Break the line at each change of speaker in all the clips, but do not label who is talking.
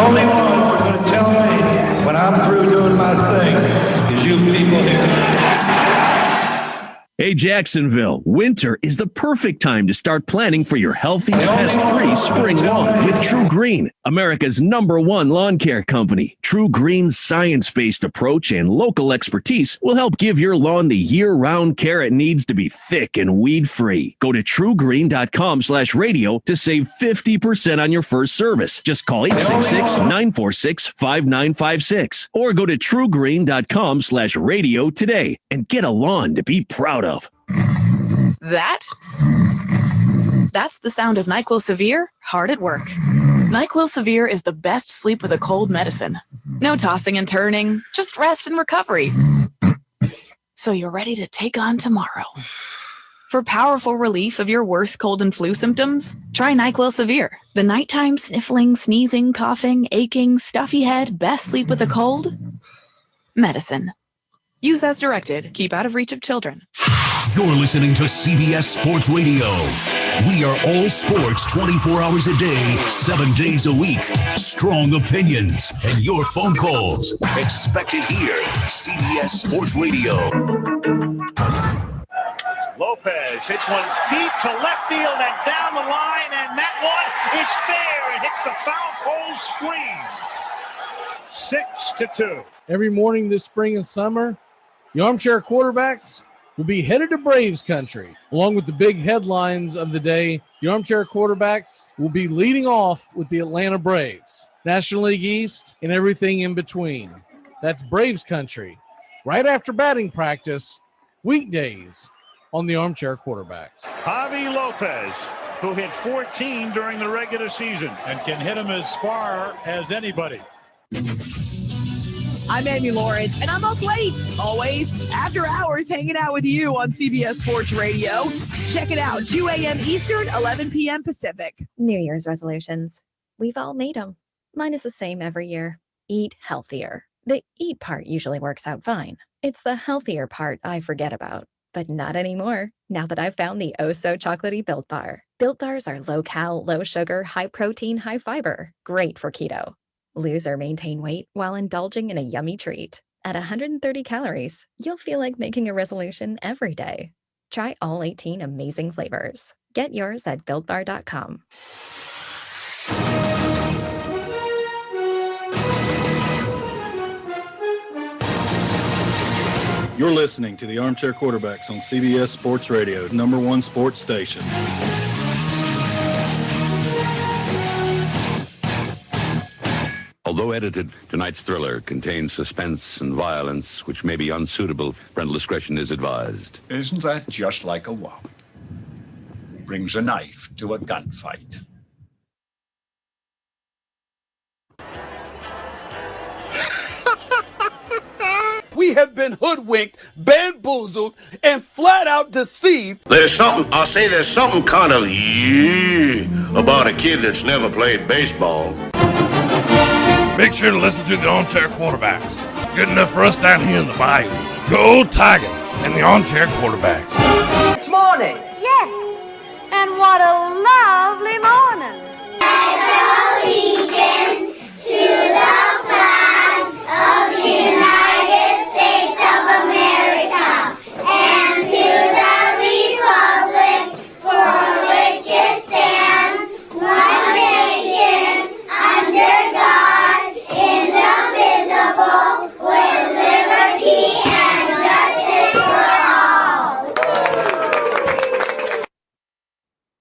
only one who's going to tell me when I'm through doing my thing is you people here.
Hey, Jacksonville, winter is the perfect time to start planning for your healthy, pest-free spring lawn with True Green, America's #1 lawn care company. True Green's science-based approach and local expertise will help give your lawn the year-round care it needs to be thick and weed-free. Go to truegreen.com/radio to save 50% on your first service. Just call 866-946-5956 or go to truegreen.com/radio today and get a lawn to be proud of.
That's the sound of NyQuil Severe hard at work. NyQuil Severe is the best sleep with a cold medicine. No tossing and turning, just rest and recovery. So you're ready to take on tomorrow. For powerful relief of your worst cold and flu symptoms, try NyQuil Severe. The nighttime sniffling, sneezing, coughing, aching, stuffy head, best sleep with a cold medicine. Use as directed. Keep out of reach of children.
You're listening to CBS Sports Radio. We are all sports 24 hours a day, 7 days a week. Strong opinions and your phone calls. Expect it here. CBS Sports Radio.
Lopez hits one deep to left field and down the line, and that one is fair. It hits the foul pole screen. 6-2.
Every morning this spring and summer, the Armchair quarterbacks will be headed to Braves country. Along with the big headlines of the day, the Armchair quarterbacks will be leading off with the Atlanta Braves, National League East, and everything in between. That's Braves country. Right after batting practice, weekdays on the Armchair quarterbacks.
Javi Lopez, who hit 14 during the regular season and can hit them as far as anybody.
I'm Amy Lawrence, and I'm up late, always, after hours, hanging out with you on CBS Sports Radio. Check it out, 2 a.m. Eastern, 11 p.m. Pacific.
New Year's resolutions. We've all made them. Mine is the same every year. Eat healthier. The eat part usually works out fine. It's the healthier part I forget about. But not anymore, now that I've found the oh-so-chocolatey Built Bar. Built Bars are low-cal, low-sugar, high-protein, high-fiber. Great for keto. Lose or maintain weight while indulging in a yummy treat. At 130 calories, you'll feel like making a resolution every day. Try all 18 amazing flavors. Get yours at BuiltBar.com.
You're listening to the Armchair Quarterbacks on CBS Sports Radio, #1 sports station.
Although edited, tonight's thriller contains suspense and violence which may be unsuitable. Parental discretion is advised.
Isn't that just like a wop? Brings a knife to a gunfight.
We have been hoodwinked, bamboozled, and flat out deceived.
There's something kind of about a kid that's never played baseball.
Make sure to listen to the Armchair Quarterbacks. Good enough for us down here in the bayou. Go Tigers and the Armchair Quarterbacks.
It's morning.
Yes, and what a lovely morning.
Pledge allegiance to the flag of the United States of America and to the republic for which it stands, one nation, under God, indivisible, with liberty and justice for all.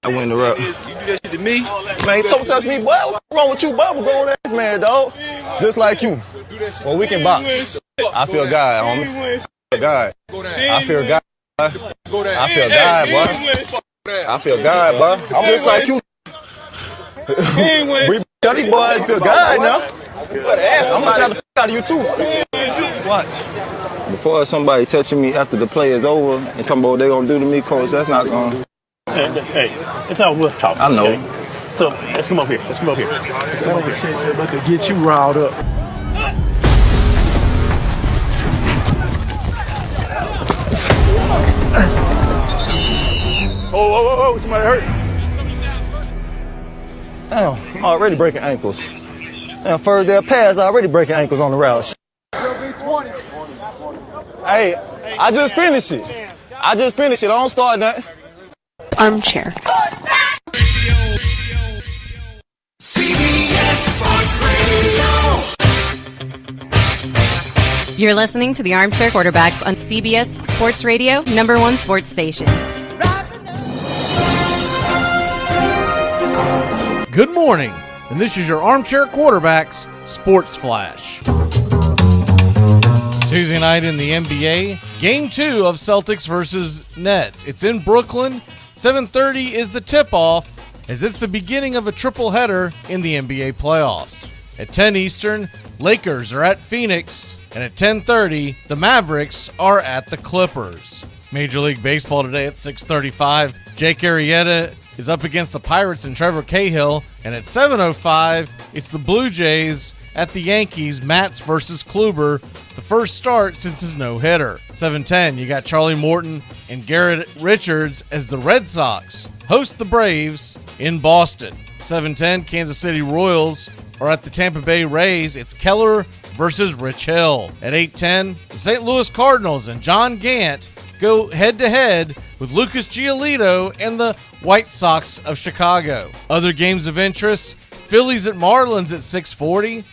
I win the rep. You do that shit to me? Man, you don't touch me, boy. What's wrong with you, boy? I'm a grown ass man, dog. Just like you. Well, we can box. I feel God, homie. I feel God. I feel God. I feel God, boy. I feel God, boy. I'm just like you. We dirty boy, I feel God now. I'm gonna slap the out of you too. Watch. Before somebody touching me after the play is over and talking about what they gonna do to me, coach, that's not gonna.
Hey, it's not worth talking.
I know.
Okay? So let's come over here. Let's come over here.
About to get you riled up. Oh, somebody hurt. Damn, I'm already breaking ankles. And first their pass already breaking ankles on the route. Hey, I just finished it. Don't start nothing.
Armchair.
CBS Sports Radio.
You're listening to the Armchair Quarterbacks on CBS Sports Radio, #1 sports station.
Good morning, and this is your Armchair Quarterbacks Sports Flash. Tuesday night in the NBA, Game 2 of Celtics versus Nets. It's in Brooklyn. 7:30 is the tip-off, as it's the beginning of a triple-header in the NBA playoffs. At 10 Eastern, Lakers are at Phoenix, and at 10:30, the Mavericks are at the Clippers. Major League Baseball today at 6:35, Jake Arrieta is up against the Pirates and Trevor Cahill, and at 7:05, it's the Blue Jays at the Yankees, Matz versus Kluber, the first start since his no-hitter. 7:10, you got Charlie Morton and Garrett Richards as the Red Sox host the Braves in Boston. 7:10, Kansas City Royals are at the Tampa Bay Rays. It's Keller versus Rich Hill. At 8:10, the St. Louis Cardinals and John Gant go head-to-head with Lucas Giolito and the White Sox of Chicago. Other games of interest, Phillies at Marlins at 6:40.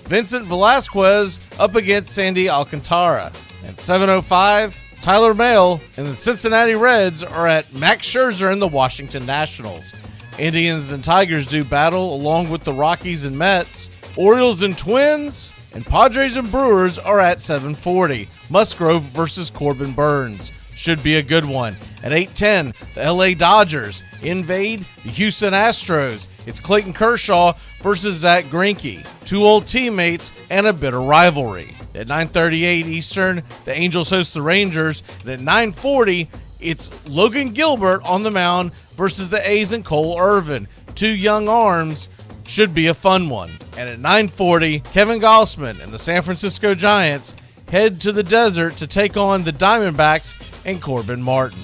Vincent Velasquez up against Sandy Alcantara. At 7:05, Tyler Mahle and the Cincinnati Reds are at Max Scherzer and the Washington Nationals. Indians and Tigers do battle along with the Rockies and Mets. Orioles and Twins and Padres and Brewers are at 7:40. Musgrove versus Corbin Burns. Should be a good one. At 8:10, the LA Dodgers invade the Houston Astros. It's Clayton Kershaw versus Zach Greinke. Two old teammates and a bitter rivalry. At 9:38 Eastern, the Angels host the Rangers. And at 9:40, it's Logan Gilbert on the mound versus the A's and Cole Irvin. Two young arms. Should be a fun one. And at 9:40, Kevin Gausman and the San Francisco Giants head to the desert to take on the Diamondbacks and Corbin Martin.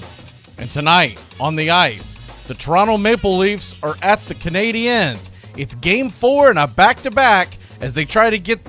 And tonight, on the ice, the Toronto Maple Leafs are at the Canadiens. It's Game 4 and a back-to-back as they try to get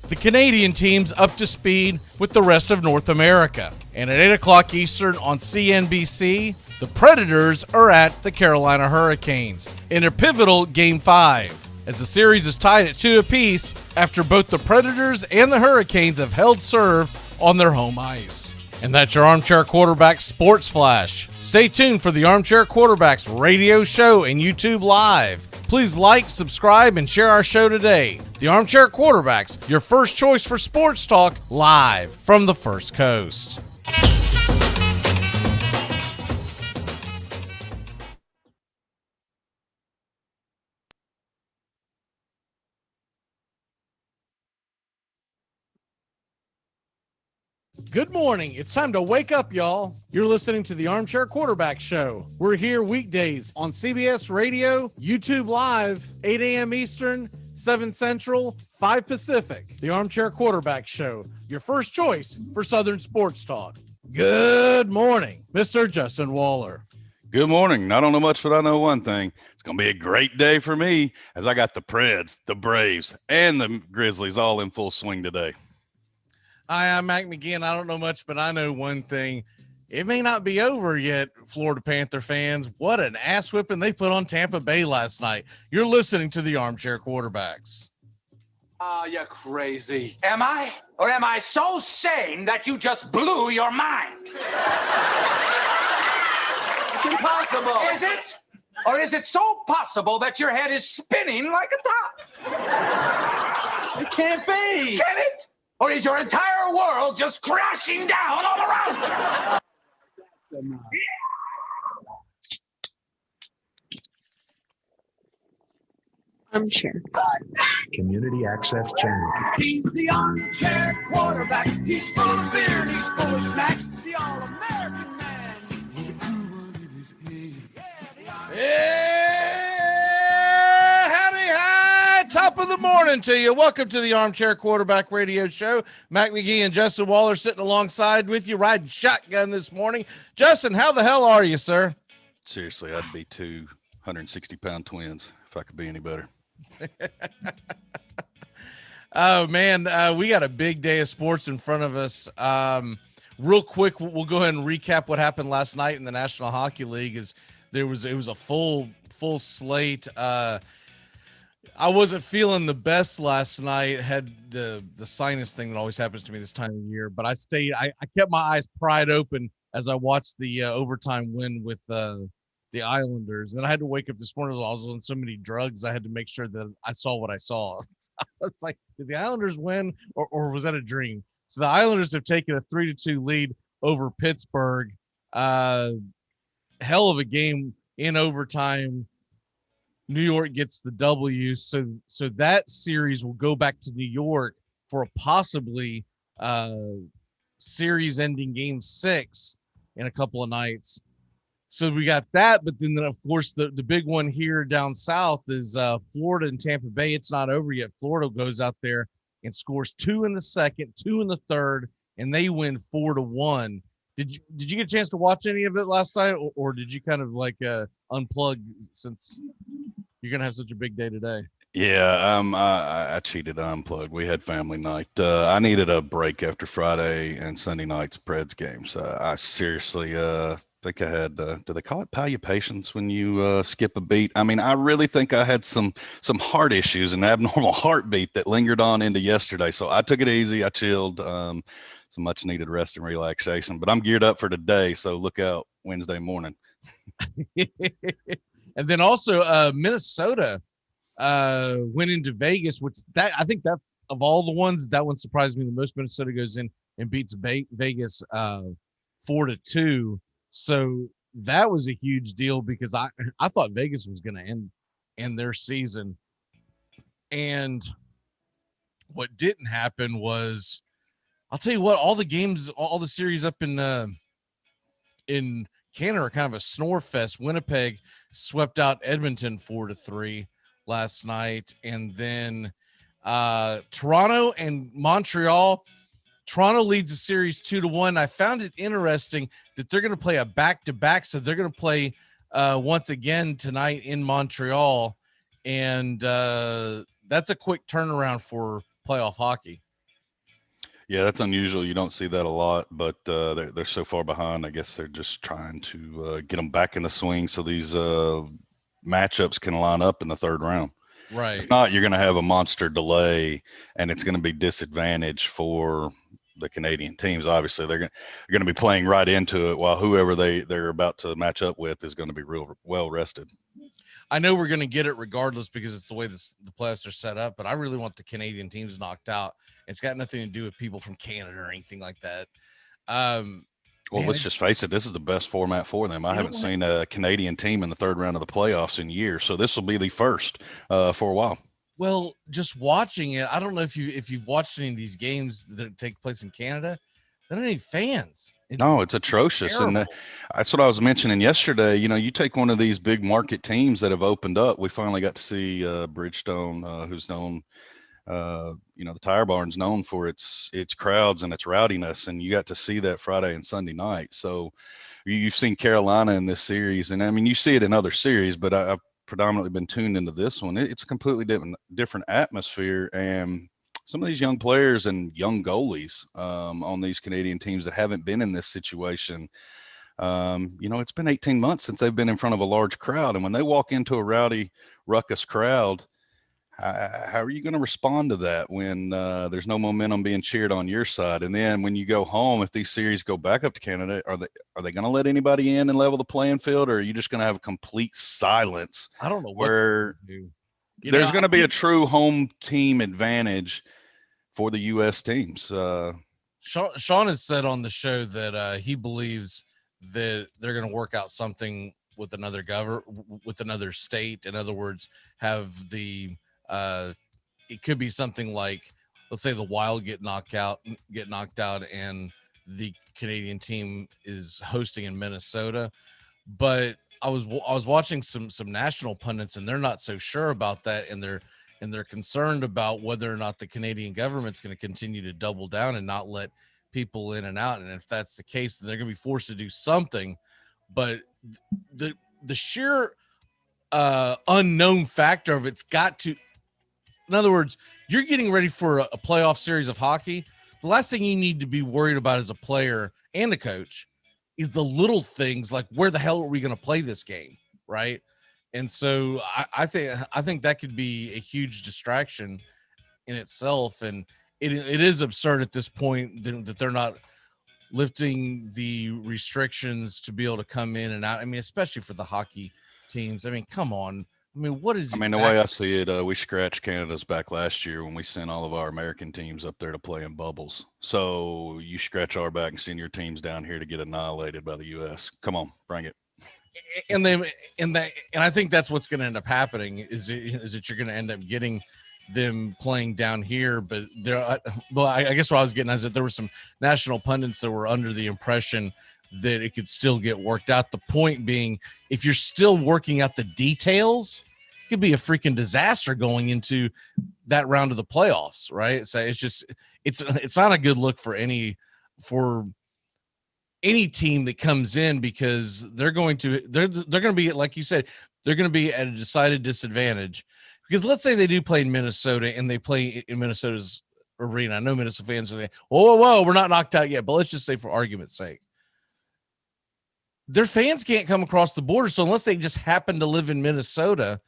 the Canadian teams up to speed with the rest of North America. And at 8 o'clock Eastern on CNBC, the Predators are at the Carolina Hurricanes in a pivotal Game 5. As the series is tied at 2 apiece after both the Predators and the Hurricanes have held serve on their home ice. And that's your Armchair Quarterbacks Sports Flash. Stay tuned for the Armchair Quarterbacks radio show and YouTube Live. Please like, subscribe, and share our show today. The Armchair Quarterbacks, your first choice for sports talk, live from the First Coast. Good morning. It's time to wake up, y'all. You're listening to the Armchair Quarterback Show. We're here weekdays on CBS Radio, YouTube Live, 8 a.m. Eastern, 7 Central, 5 Pacific. The Armchair Quarterback Show, your first choice for Southern sports talk. Good morning, Mr. Justin Waller.
Good morning. I don't know much, but I know one thing. It's going to be a great day for me as I got the Preds, the Braves, and the Grizzlies all in full swing today.
Hi, I'm Mac McGee, and I don't know much, but I know one thing. It may not be over yet, Florida Panther fans. What an ass whipping they put on Tampa Bay last night. You're listening to the Armchair Quarterbacks.
You're crazy. Am I? Or am I so sane that you just blew your mind? It's impossible. Is it? Or is it so possible that your head is spinning like a top? It can't be. Can it? Or is your entire world just crashing down all around you?
Armchair.
Community Access Channel.
He's the armchair quarterback. He's full of beer and he's full of snacks. The all-American man.
Yeah, howdy, hi, top of the morning to you. Welcome to the Armchair Quarterback Radio Show. Mac McGee and Justin Waller sitting alongside with you, riding shotgun this morning. Justin, how the hell are you, sir?
Seriously, I'd be 260-pound twins if I could be any better.
Oh man, we got a big day of sports in front of us. Real quick, we'll go ahead and recap what happened last night in the National Hockey League. It was a full slate. I wasn't feeling the best last night. Had the sinus thing that always happens to me this time of year, but I kept my eyes pried open as I watched the overtime win with the Islanders. And I had to wake up this morning. I was on so many drugs. I had to make sure that I saw what I saw. It's like, did the Islanders win or was that a dream? So the Islanders have taken a 3-2 lead over Pittsburgh. Hell of a game in overtime. New York gets the W. So that series will go back to New York for a possibly series ending game 6 in a couple of nights. So we got that, but then of course the big one here down south is Florida and Tampa Bay. It's not over yet. Florida goes out there and scores 2 in the second, 2 in the third, and they win 4-1. Did you get a chance to watch any of it last night, or did you kind of like unplug since you're gonna have such a big day today?
Yeah, I cheated. I unplugged. We had family night. I needed a break after Friday and Sunday night's Preds games. I seriously think I had, do they call it palpitations when you skip a beat? I mean, I really think I had some heart issues, an abnormal heartbeat that lingered on into yesterday. So I took it easy. I chilled. Some much needed rest and relaxation, but I'm geared up for today. So look out Wednesday morning.
And then also Minnesota went into Vegas, which I think that's of all the ones, that one surprised me the most. Minnesota goes in and beats Vegas 4-2. So that was a huge deal because I thought Vegas was going to end their season. And what didn't happen was, I'll tell you what, all the games, all the series up in Canada are kind of a snore fest. Winnipeg swept out Edmonton 4-3 last night. And then Toronto and Montreal. Toronto leads the series 2-1. I found it interesting that they're going to play a back-to-back. So they're going to play once again tonight in Montreal. And that's a quick turnaround for playoff hockey.
Yeah, that's unusual. You don't see that a lot, but they're so far behind. I guess they're just trying to get them back in the swing so these matchups can line up in the third round.
Right.
If not, you're going to have a monster delay, and it's going to be disadvantage for the Canadian teams. Obviously, they're going to be playing right into it, while whoever they're about to match up with is going to be real well rested.
I know we're going to get it regardless because it's the way the playoffs are set up, but I really want the Canadian teams knocked out. It's got nothing to do with people from Canada or anything like that.
Well, let's just face it. This is the best format for them. I haven't seen a Canadian team in the third round of the playoffs in years, so this will be the first for a while.
Well, just watching it, I don't know if you've watched any of these games that take place in Canada. They don't need fans.
It's atrocious. Terrible. And that's what I was mentioning yesterday. You know, you take one of these big market teams that have opened up. We finally got to see Bridgestone, who's known, the Tire Barn's known for its crowds and its rowdiness. And you got to see that Friday and Sunday night. So you've seen Carolina in this series. And I mean, you see it in other series, but I've predominantly been tuned into this one. It's a completely different atmosphere. And some of these young players and young goalies on these Canadian teams that haven't been in this situation, it's been 18 months since they've been in front of a large crowd. And when they walk into a rowdy, ruckus crowd, how are you going to respond to that when there's no momentum being cheered on your side? And then when you go home, if these series go back up to Canada, are they going to let anybody in and level the playing field, or are you just going to have a complete silence?
I don't know
where there's going to be a true home team advantage for the U.S. teams.
Sean has said on the show that he believes that they're going to work out something with another with another state. In other words, have the it could be something like, let's say the Wild get knocked out, and the Canadian team is hosting in Minnesota. But I was watching some national pundits, and they're not so sure about that, and they're concerned about whether or not the Canadian government's going to continue to double down and not let people in and out. And if that's the case, then they're going to be forced to do something. But the sheer unknown factor of it's got to, in other words, you're getting ready for a playoff series of hockey. The last thing you need to be worried about as a player and a coach is the little things like where the hell are we going to play this game, right? And so I think that could be a huge distraction in itself, and it is absurd at this point that they're not lifting the restrictions to be able to come in and out. I mean, especially for the hockey teams. I mean, come on. I mean, what is?
I mean, the way I see it, we scratched Canada's back last year when we sent all of our American teams up there to play in bubbles. So you scratch our back and send your teams down here to get annihilated by the U.S. Come on, bring it.
And I think that's what's going to end up happening is that you're going to end up getting them playing down here. But I guess what I was getting is that there were some national pundits that were under the impression that it could still get worked out. The point being, if you're still working out the details, it could be a freaking disaster going into that round of the playoffs, right? So it's not a good look for any team that comes in, because they're going to be, like you said, they're going to be at a decided disadvantage. Because let's say they do play in Minnesota and they play in Minnesota's arena. I know Minnesota fans are like, whoa, we're not knocked out yet. But let's just say, for argument's sake, their fans can't come across the border. So unless they just happen to live in Minnesota,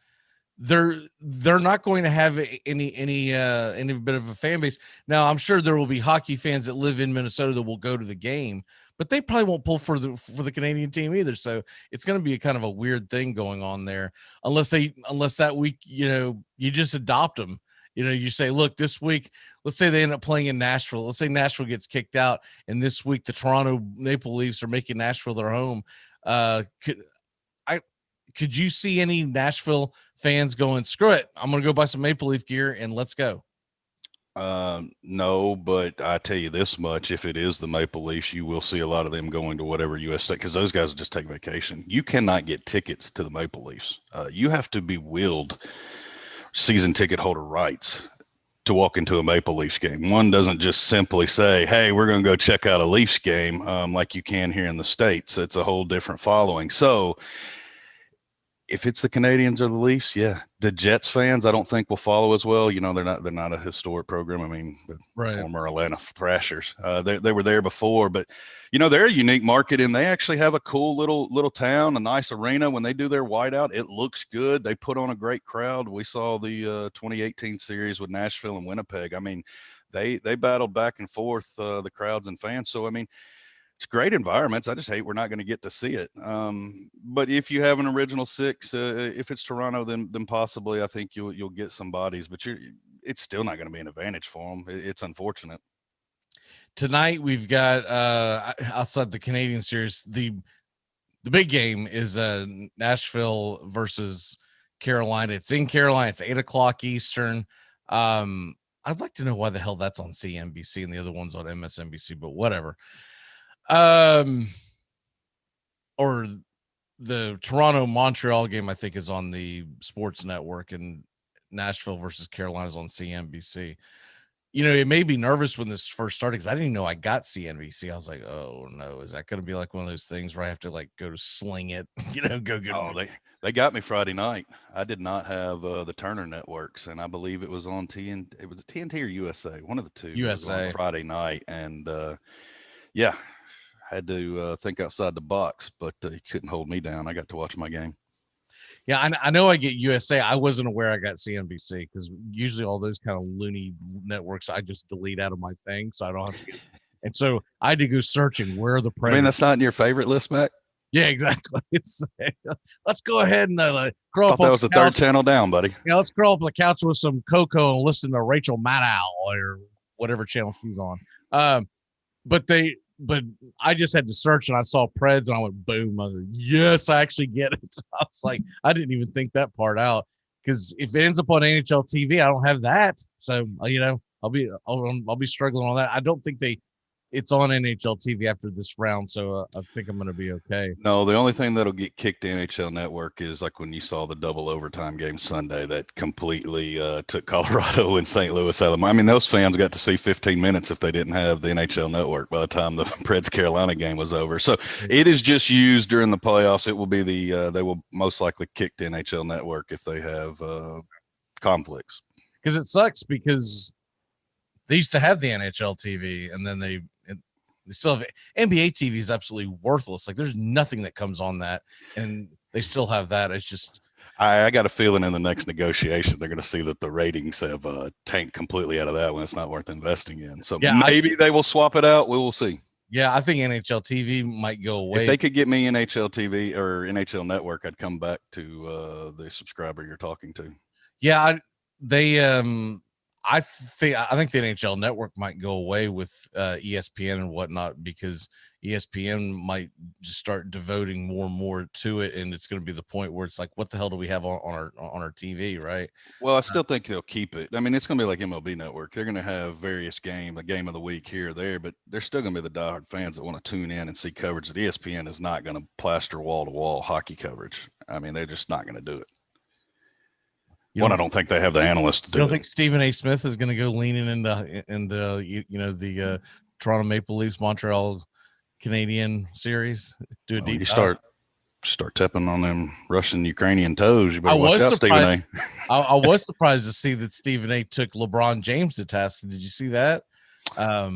they're not going to have any bit of a fan base. Now, I'm sure there will be hockey fans that live in Minnesota that will go to the game, but they probably won't pull for the Canadian team either. So it's going to be a kind of a weird thing going on there, unless that week, you just adopt them. You say, look, this week, let's say they end up playing in Nashville. Let's say Nashville gets kicked out, and this week the Toronto Maple Leafs are making Nashville their home. Could you see any Nashville fans going, screw it, I'm going to go buy some Maple Leaf gear and let's go?
No, but I tell you this much: if it is the Maple Leafs, you will see a lot of them going to whatever U.S. state, because those guys will just take vacation. You cannot get tickets to the Maple Leafs. You have to be willed season ticket holder rights to walk into a Maple Leafs game. One doesn't just simply say, hey, we're going to go check out a Leafs game like you can here in the States. It's a whole different following. So if it's the Canadians or the Leafs, yeah. The Jets fans, I don't think will follow as well. They're not a historic program. I mean,
right.
Former Atlanta Thrashers. They were there before, but they're a unique market, and they actually have a cool little town, a nice arena. When they do their whiteout, it looks good. They put on a great crowd. We saw the 2018 series with Nashville and Winnipeg. I mean, they battled back and forth, the crowds and fans. So I mean, it's great environments. I just hate we're not going to get to see it. But if you have an original six, if it's Toronto, then possibly I think you'll get some bodies. But it's still not going to be an advantage for them. It's unfortunate.
Tonight we've got outside the Canadian series, the big game is Nashville versus Carolina. It's in Carolina. It's 8:00 Eastern. I'd like to know why the hell that's on CNBC and the other one's on MSNBC, but whatever. Or the Toronto Montreal game, I think, is on the Sports Network, and Nashville versus Carolina is on CNBC. It made me nervous when this first started because I didn't even know I got CNBC. I was like, oh no, is that going to be like one of those things where I have to like go to Sling It, go get
They got me Friday night. I did not have the Turner networks, and I believe it was on TNT. It was TNT or USA, one of the two.
USA.
On Friday night, and yeah. Had to think outside the box, but he couldn't hold me down. I got to watch my game.
Yeah, I know I get USA. I wasn't aware I got CNBC because usually all those kind of loony networks I just delete out of my thing, so I don't have to get. And so I had to go searching where are the
I mean, that's not in your favorite list, Mac?
Yeah, exactly. It's let's go ahead and crawl.
Thought that was the third channel down, buddy.
Yeah, let's crawl up on the couch with some cocoa and listen to Rachel Maddow or whatever channel she's on. But I just had to search and I saw PREDS and I went, boom. I was like, yes, I actually get it. I was like, I didn't even think that part out because if it ends up on NHL TV, I don't have that. So, I'll be struggling on that. I don't think it's on NHL TV after this round. So I think I'm going to be okay.
No, the only thing that'll get kicked to NHL Network is like when you saw the double overtime game Sunday that completely took Colorado and St. Louis out of them. I mean, those fans got to see 15 minutes if they didn't have the NHL Network by the time the Preds Carolina game was over. So it is just used during the playoffs. It will be they will most likely kick to NHL Network if they have conflicts.
because it sucks because they used to have the NHL TV, and then they still have NBA TV is absolutely worthless. Like there's nothing that comes on that, and they still have that. It's just
I got a feeling in the next negotiation they're going to see that the ratings have tanked completely out of that one. It's not worth investing in. So maybe they will swap it out. We will see.
Yeah, I think NHL TV might go away.
If they could get me NHL TV or NHL Network, I'd come back to the subscriber you're talking to.
Yeah, I think the NHL Network might go away with ESPN and whatnot, because ESPN might just start devoting more and more to it, and it's going to be the point where it's like, what the hell do we have on our TV, right?
Well, I still think they'll keep it. I mean, it's going to be like MLB Network. They're going to have various a game of the week here or there, but there's still going to be the diehard fans that want to tune in and see coverage that ESPN is not going to plaster wall-to-wall hockey coverage. I mean, they're just not going to do it. I don't think they have the analysts to do it.
You don't think Stephen A. Smith is going to go leaning into the Toronto Maple Leafs Montreal Canadian series? Do a deep
dive? Start tapping on them Russian Ukrainian toes. You better watch out, Stephen A.
I was surprised to see that Stephen A. took LeBron James to task. Did you see that?
I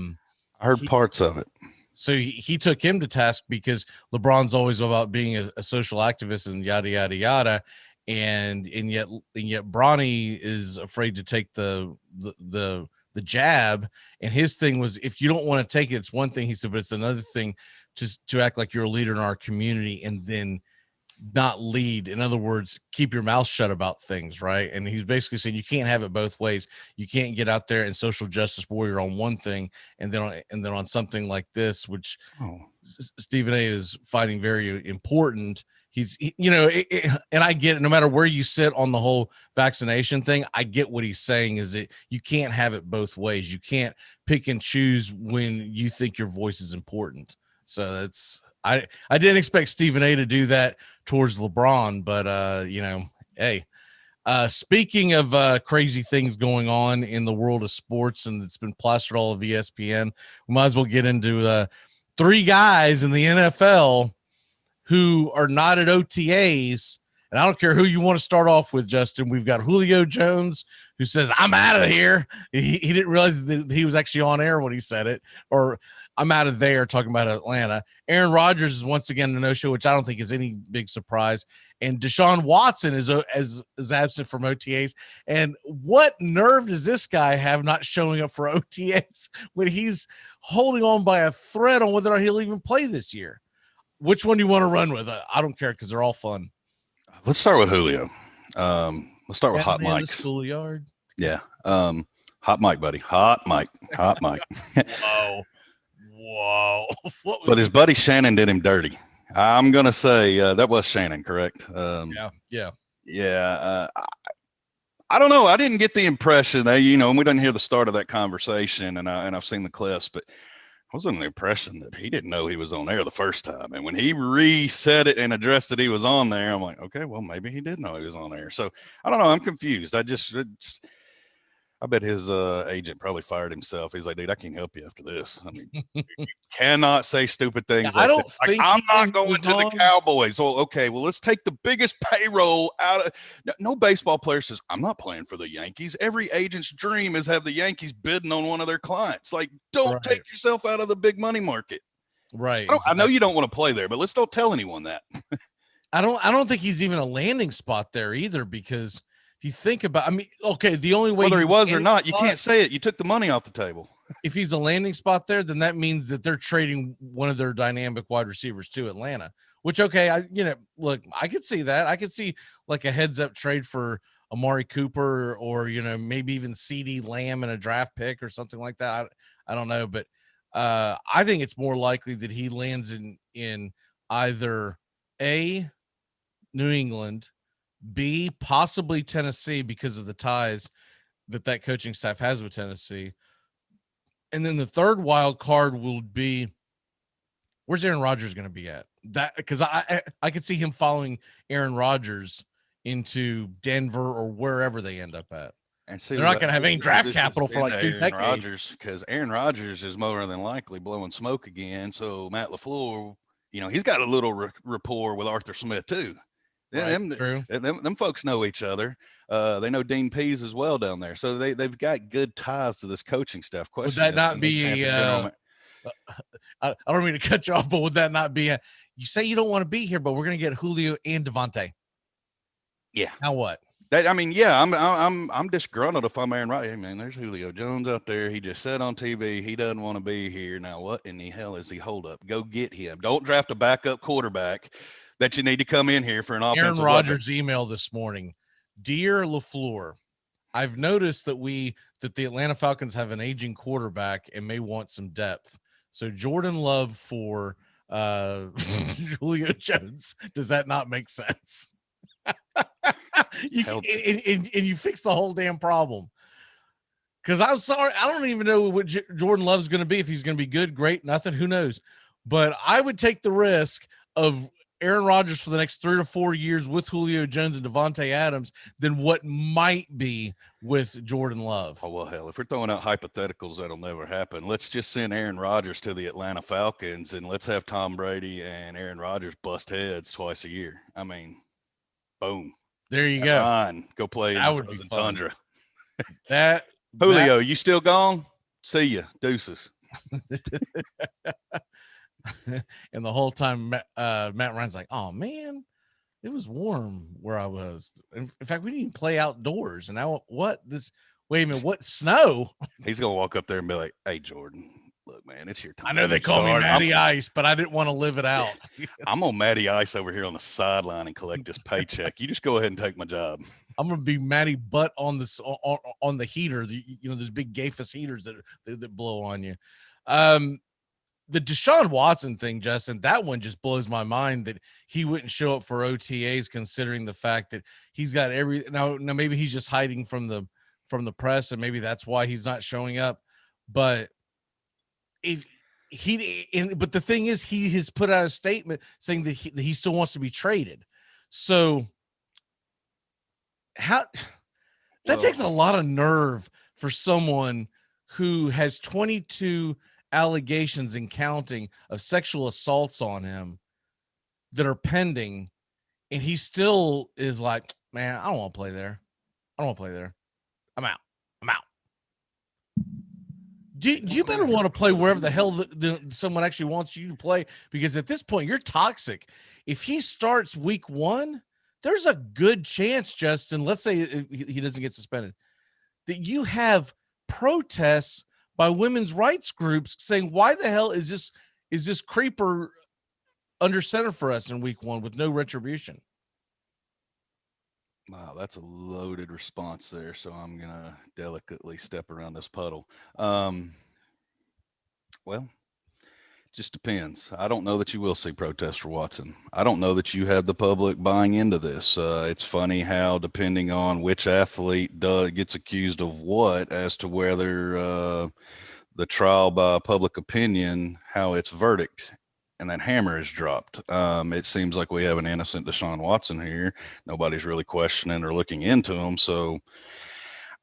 heard parts of it.
So he took him to task because LeBron's always about being a social activist and yada yada yada. And yet Bronny is afraid to take the jab, and his thing was, if you don't want to take it, it's one thing, he said, but it's another thing to act like you're a leader in our community and then not lead. In other words, keep your mouth shut about things, right? And he's basically saying you can't have it both ways. You can't get out there and social justice warrior on one thing and then on something like this, which Stephen A. is finding very important. And I get it. No matter where you sit on the whole vaccination thing, I get what he's saying is that you can't have it both ways. You can't pick and choose when you think your voice is important. So I didn't expect Stephen A. to do that towards LeBron, but hey, speaking of crazy things going on in the world of sports, and it's been plastered all of ESPN, we might as well get into 3 guys in the NFL who are not at OTAs. And I don't care who you want to start off with, Justin. We've got Julio Jones, who says, I'm out of here. He didn't realize that he was actually on air when he said it, or I'm out of there, talking about Atlanta. Aaron Rodgers is once again in the no-show, which I don't think is any big surprise. And Deshaun Watson is absent from OTAs. And what nerve does this guy have not showing up for OTAs when he's holding on by a thread on whether or not he'll even play this year? Which one do you want to run with? I don't care, because they're all fun.
Let's start with Julio. Let's start with Hot Mike.
Schoolyard.
Yeah. Hot Mike, buddy. Hot Mike.
Whoa.
But his buddy Shannon did him dirty. I'm going to say that was Shannon, correct?
Yeah.
I don't know. I didn't get the impression that, and we didn't hear the start of that conversation, and I've seen the clips, but I was under the impression that he didn't know he was on air the first time. And when he reset it and addressed that he was on there, I'm like, okay, well, maybe he did know he was on air. So I don't know. I'm confused. I bet his agent probably fired himself. He's like, dude, I can't help you after this. I mean, you cannot say stupid things.
I don't think
I'm not going to the Cowboys. Well, okay, well, let's take the biggest payroll out of no baseball player says, I'm not playing for the Yankees. Every agent's dream is have the Yankees bidding on one of their clients. Like, don't take yourself out of the big money market.
Right.
I know you don't want to play there, but let's don't tell anyone that.
I don't think he's even a landing spot there either, because you think about, the only way
whether he was or not, you can't say it. You took the money off the table.
If he's a landing spot there, then that means that they're trading one of their dynamic wide receivers to Atlanta, which, okay. Look, I could see that. I could see like a heads up trade for Amari Cooper, or, maybe even CeeDee Lamb and a draft pick or something like that. I don't know, but I think it's more likely that he lands in either A, New England, B, possibly Tennessee, because of the ties that coaching staff has with Tennessee. And then the third wild card will be, where's Aaron Rodgers going to be at? That, because I could see him following Aaron Rodgers into Denver or wherever they end up at.
And see,
they're not going to have any draft capital for like 2 decades.
Because Aaron Rodgers is more than likely blowing smoke again. So Matt LaFleur, he's got a little rapport with Arthur Smith too. Yeah,
True.
Them folks know each other. They know Dean Pease as well down there, so they've got good ties to this coaching staff.
Would that not be I don't mean to cut you off, but would that not be you say you don't want to be here, but we're going to get Julio and Devontae?
Yeah.
Now what?
I'm disgruntled if I'm Aaron Rodgers. Hey man, there's Julio Jones out there. He just said on TV he doesn't want to be here. Now what in the hell is he? Hold up, go get him. Don't draft a backup quarterback that you need to come in here for an offensive.
Aaron Rodgers' email this morning, dear LaFleur, I've noticed that the Atlanta Falcons have an aging quarterback and may want some depth. So Jordan Love for Julio Jones. Does that not make sense? You fix the whole damn problem. Because I'm sorry, I don't even know what Jordan Love's going to be. If he's going to be good, great, nothing, who knows? But I would take the risk of Aaron Rodgers for the next 3 to 4 years with Julio Jones and Devontae Adams than what might be with Jordan Love.
Oh, well, hell, if we're throwing out hypotheticals, that'll never happen. Let's just send Aaron Rodgers to the Atlanta Falcons and let's have Tom Brady and Aaron Rodgers bust heads twice a year. I mean, boom.
There you go.
Fine. Go play in the frozen tundra. Julio, you still gone? See ya. Deuces.
And the whole time, Matt Ryan's like, oh, man, it was warm where I was. In fact, we didn't even play outdoors. And now wait a minute, what, snow?
He's going to walk up there and be like, hey, Jordan, look, man, it's your time.
I know they call me Matty Ice, but I didn't want to live it out.
I'm on Matty Ice over here on the sideline and collect this paycheck. You just go ahead and take my job.
I'm going to be Matty Butt on the heater. Those big Gafus heaters that blow on you. The Deshaun Watson thing, Justin, that one just blows my mind that he wouldn't show up for OTAs, considering the fact that he's got now maybe he's just hiding from the press, and maybe that's why he's not showing up. But but the thing is, he has put out a statement saying that he still wants to be traded. So that takes a lot of nerve for someone who has 22 allegations and counting of sexual assaults on him that are pending, and he still is like, man, I don't want to play there. I'm out. You better want to play wherever the hell someone actually wants you to play, because at this point you're toxic. If he starts week 1, there's a good chance, Justin, let's say he doesn't get suspended, that you have protests by women's rights groups saying, why the hell is this creeper under center for us in week 1 with no retribution?
Wow, that's a loaded response there. So I'm going to delicately step around this puddle. Well, just depends. I don't know that you will see protests for Watson. I don't know that you have the public buying into this. It's funny how, depending on which athlete gets accused of what, as to whether the trial by public opinion, how its verdict and that hammer is dropped. It seems like we have an innocent Deshaun Watson here. Nobody's really questioning or looking into him. So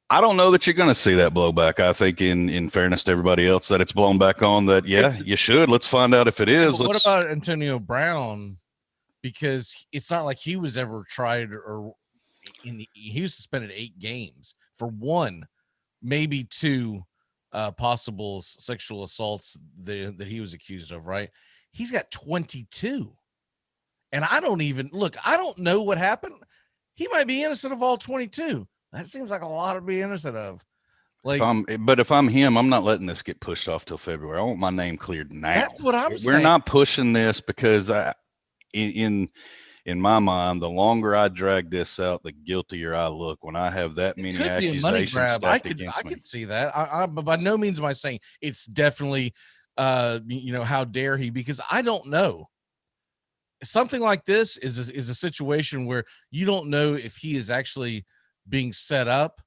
I don't know that you're going to see that blowback. I think in fairness to everybody else that it's blown back on, that, yeah, you should. Let's find out if it is.
What about Antonio Brown? Because it's not like he was ever tried he was suspended 8 games for 1, maybe 2 possible sexual assaults that he was accused of, right? He's got 22. And I don't know what happened. He might be innocent of all 22. That seems like a lot to be innocent of.
If I'm him, I'm not letting this get pushed off till February. I want my name cleared now.
That's what I'm saying.
We're not pushing this because in my mind, the longer I drag this out, the guiltier I look when I have that many accusations stacked against me.
I could see that. But by no means am I saying it's definitely, how dare he? Because I don't know. Something like this is a situation where you don't know if he is actually being set up,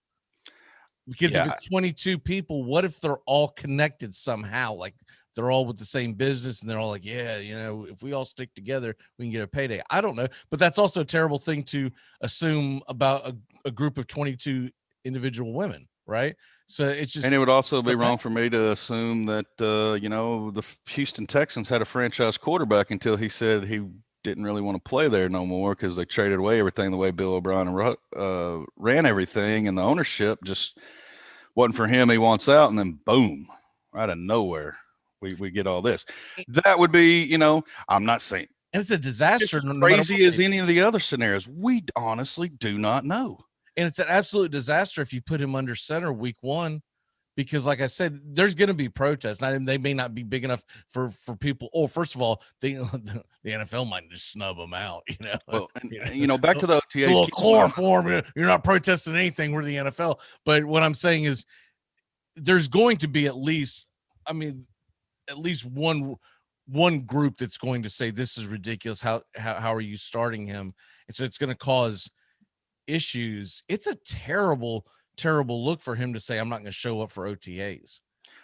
because if it's 22 people, what if they're all connected somehow? Like they're all with the same business and they're all like, yeah, if we all stick together, we can get a payday. I don't know, but that's also a terrible thing to assume about a group of 22 individual women, right? So it's just,
and it would also be wrong for me to assume that the Houston Texans had a franchise quarterback until he said he didn't really want to play there no more because they traded away everything the way Bill O'Brien ran everything, and the ownership just wasn't for him. He wants out, and then boom, out of nowhere, we get all this. That would be, I'm not saying.
And it's a disaster.
It's crazy as any of the other scenarios. We honestly do not know.
And it's an absolute disaster if you put him under center week 1, because like I said, there's going to be protests. Now, they may not be big enough for people. Oh, first of all, the NFL might just snub them out,
Well, and, back to the OTAs.
A little chloroform. You're not protesting anything. We're the NFL. But what I'm saying is there's going to be at least one group that's going to say this is ridiculous. How are you starting him? And so it's going to cause issues. It's a terrible look for him to say, I'm not going to show up for OTAs.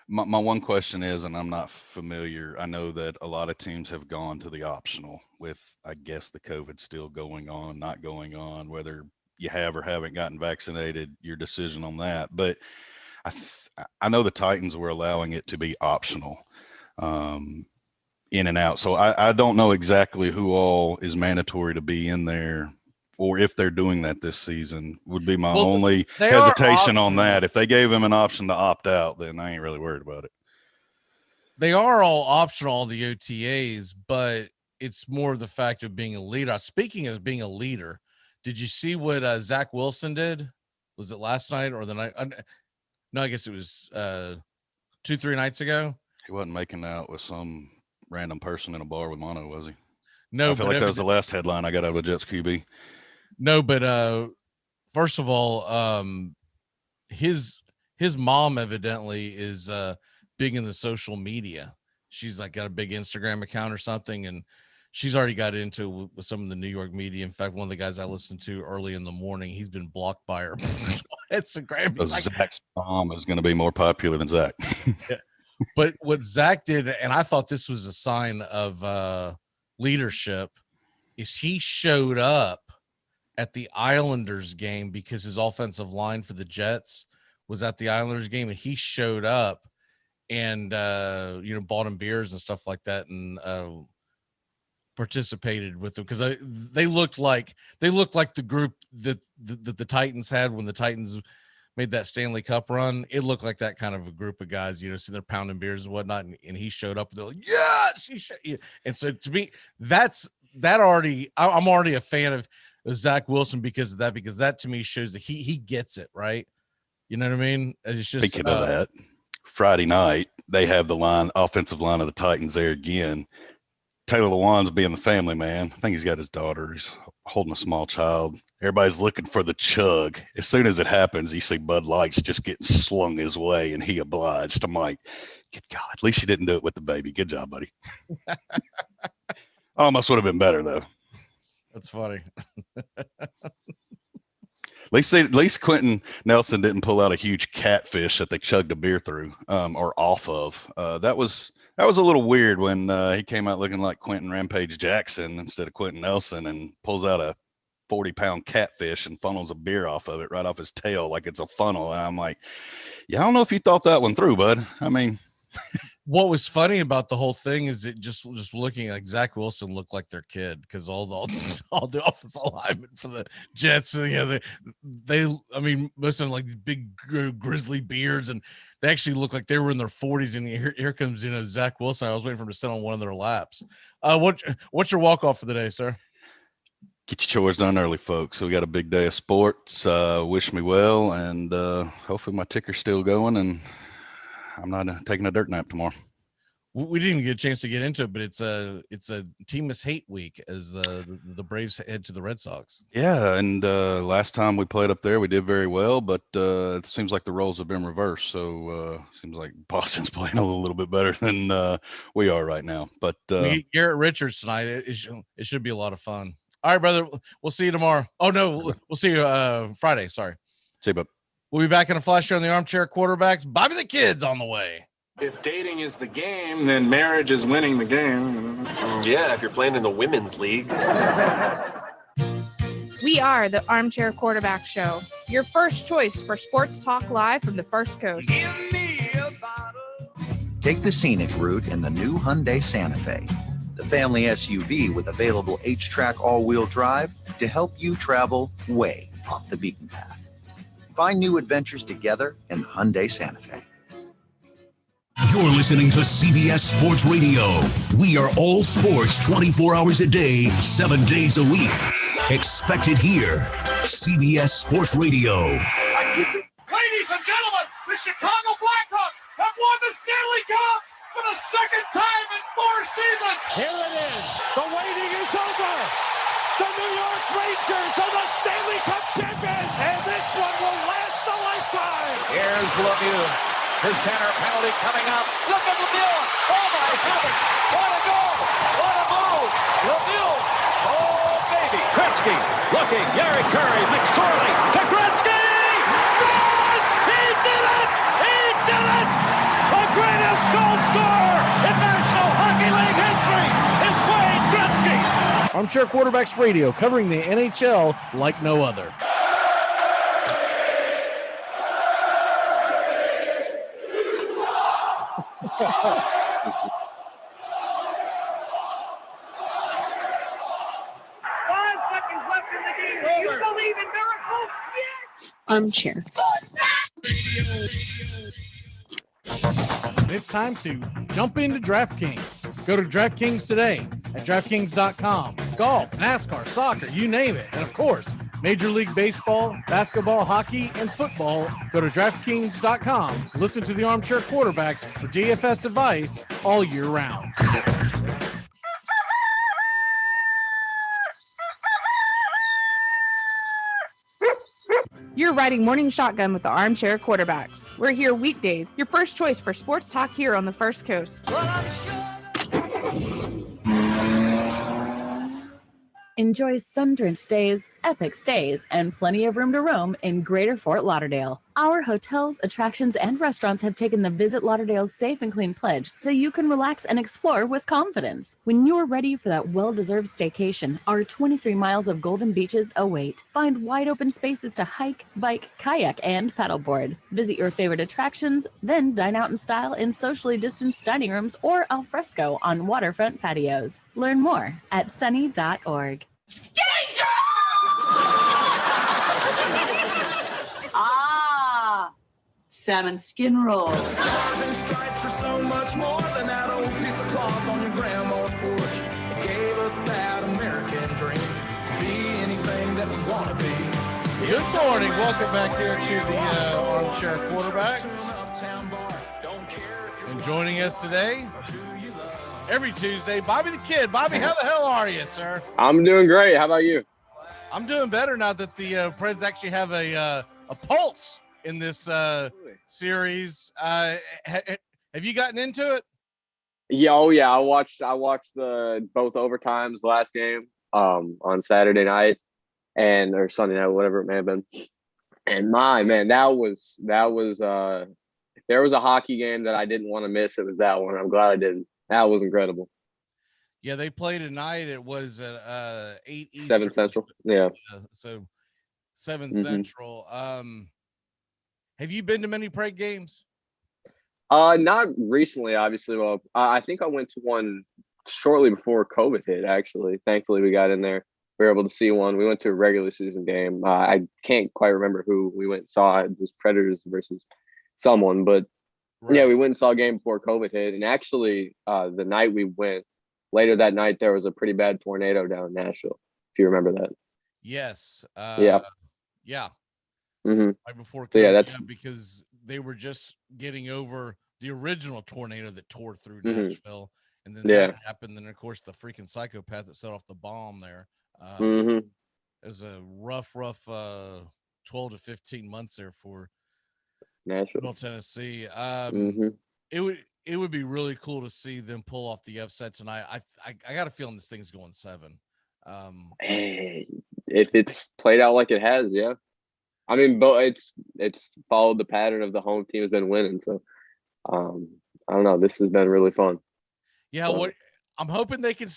My one question is, and I'm not familiar, I know that a lot of teams have gone to the optional with, I guess, the COVID still going on, not going on, whether you have or haven't gotten vaccinated, your decision on that. But I know the Titans were allowing it to be optional. In and out. So I don't know exactly who all is mandatory to be in there, or if they're doing that this season would be my only hesitation on that. If they gave him an option to opt out, then I ain't really worried about it.
They are all optional, the OTAs, but it's more the fact of being a leader. Speaking of being a leader, did you see what Zach Wilson did? Was it last night or the night? No, I guess it was 2-3 nights ago.
He wasn't making out with some random person in a bar with mono, was he?
No,
I feel like that was the last headline I got out of the Jets QB.
No, but first of all, his mom evidently is big in the social media. She's like got a big Instagram account or something, and she's already got into with some of the New York media. In fact, one of the guys I listened to early in the morning, he's been blocked by her Instagram.
Zach's mom is going to be more popular than Zach.
Yeah. But what Zach did, and I thought this was a sign of leadership, is he showed up at the Islanders game because his offensive line for the Jets was at the Islanders game, and he showed up and bought him beers and stuff like that, and participated with them because they looked like the group that the Titans had when the Titans made that Stanley Cup run. It looked like that kind of a group of guys, so they're pounding beers and whatnot, and he showed up and they're like, yes, and so to me, I'm already a fan of Zach Wilson because of that, because that to me shows that he gets it, right? You know what I mean? It's just
speaking of that, Friday night they have the offensive line of the Titans there again. Taylor Lewan's being the family man. I think he's got his daughter. He's holding a small child. Everybody's looking for the chug. As soon as it happens, you see Bud Light's just getting slung his way, and he obliged. I'm like, good God, at least you didn't do it with the baby. Good job, buddy. Almost would have been better, though.
That's funny.
At least Quentin Nelson didn't pull out a huge catfish that they chugged a beer through or off of. That was a little weird when he came out looking like Quentin Rampage Jackson instead of Quentin Nelson, and pulls out a 40-pound catfish and funnels a beer off of it right off his tail like it's a funnel. And I'm like, yeah, I don't know if you thought that one through, bud. I mean,
what was funny about the whole thing is it just looking like Zach Wilson looked like their kid, because all the offensive linemen for the Jets, they most of them like big grizzly beards, and they actually look like they were in their 40s. And here comes Zach Wilson. I was waiting for him to sit on one of their laps. What's your walk off for the day, sir?
Get your chores done early, folks. So we got a big day of sports. Wish me well, and hopefully my ticker's still going, and I'm not taking a dirt nap tomorrow.
We didn't even get a chance to get into it, but it's a teamless hate week as the Braves head to the Red Sox.
Yeah, and last time we played up there, we did very well, but it seems like the roles have been reversed. So seems like Boston's playing a little bit better than we are right now. But
we get Garrett Richards tonight. It should be a lot of fun. All right, brother. We'll see you tomorrow. Oh no, we'll see you Friday. Sorry.
See you, bud.
We'll be back in a flash here on the Armchair Quarterbacks. Bobby the Kid's on the way.
If dating is the game, then marriage is winning the game.
Yeah, if you're playing in the women's league.
We are the Armchair Quarterback Show, your first choice for sports talk live from the First Coast.
Take the scenic route in the new Hyundai Santa Fe.
the family SUV with available H-Track all-wheel drive to help you travel way off the beaten path. Find new adventures together in the Hyundai Santa Fe.
You're listening to CBS Sports Radio. We are all sports 24 hours a day, 7 days a week. Expect it here. CBS Sports Radio.
Ladies and gentlemen, the Chicago Blackhawks have won the Stanley Cup for the second time in 4 seasons. Here it is. The waiting is over. The New York Rangers are the Stanley Cup champions, and this one will last a lifetime.
Here's Lemieux. His center penalty coming up. Look at Lemieux. Oh, my heavens. What a goal. What a move. Lemieux. Oh, baby. Gretzky looking. Gary Curry. McSorley to Gretzky. Scores! He did it. He did it. The greatest goal scorer in National Hockey League history is Wayne Gretzky.
Armchair Quarterbacks Radio, covering the NHL like no other.
Armchair.
It's time to jump into DraftKings. Go to DraftKings today at DraftKings.com. Golf, NASCAR, soccer, you name it. And of course, Major League Baseball, basketball, hockey, and football. Go to DraftKings.com. Listen to the Armchair Quarterbacks for DFS advice all year round.
You're riding morning shotgun with the Armchair Quarterbacks. We're here weekdays, your first choice for sports talk here on the First Coast.
Enjoy sun-drenched days, epic stays, and plenty of room to roam in Greater Fort Lauderdale. Our hotels, attractions, and restaurants have taken the Visit Lauderdale's Safe and Clean pledge, so you can relax and explore with confidence. When you're ready for that well-deserved staycation, our 23 miles of golden beaches await. Find wide-open spaces to hike, bike, kayak, and paddleboard. Visit your favorite attractions, then dine out in style in socially distanced dining rooms or al fresco on waterfront patios. Learn more at sunny.org.
Ah, salmon skin rolls.
Stars and stripes are so much more than that old piece of cloth on your grandma's porch. It gave us that American dream to be anything that we want to be.
Good morning. Welcome back here to the Armchair Quarterbacks. And joining us today, every Tuesday, Bobby the Kid. Bobby, how the hell are you, sir?
I'm doing great. How about you?
I'm doing better now that the Preds actually have a pulse in this series. Have you gotten into it?
Yeah, oh yeah. I watched the both overtimes last game on Saturday night or Sunday night, whatever it may have been. And my man, that was if there was a hockey game that I didn't want to miss, it was that one. I'm glad I didn't. That was incredible.
Yeah, they played tonight. It was at 8 Eastern.
7 Central. Yeah.
So 7
Mhm.
Central. Have you been to many Pride games?
Not recently, obviously. Well, I think I went to one shortly before COVID hit, actually. Thankfully, we got in there. We were able to see one. We went to a regular season game. I can't quite remember who we went and saw. It was Predators versus someone, but yeah, we went and saw a game before COVID hit. And actually, the night we went, later that night, there was a pretty bad tornado down in Nashville, if you remember that.
Yes.
Yeah.
Yeah.
Mm-hmm.
Right before COVID,
So, yeah, that's
because they were just getting over the original tornado that tore through
Mhm.
Nashville. And then
Yeah.
that happened. And of course, the freaking psychopath that set off the bomb there.
Mhm.
It was a rough 12 to 15 months there for
Nashville,
Middle Tennessee.
Mhm.
It would be really cool to see them pull off the upset tonight. I got a feeling this thing's going 7.
Hey, if it's played out like it has, yeah. I mean, but it's followed the pattern of the home team has been winning. So, I don't know. This has been really fun.
Yeah,
So,
what I'm hoping they can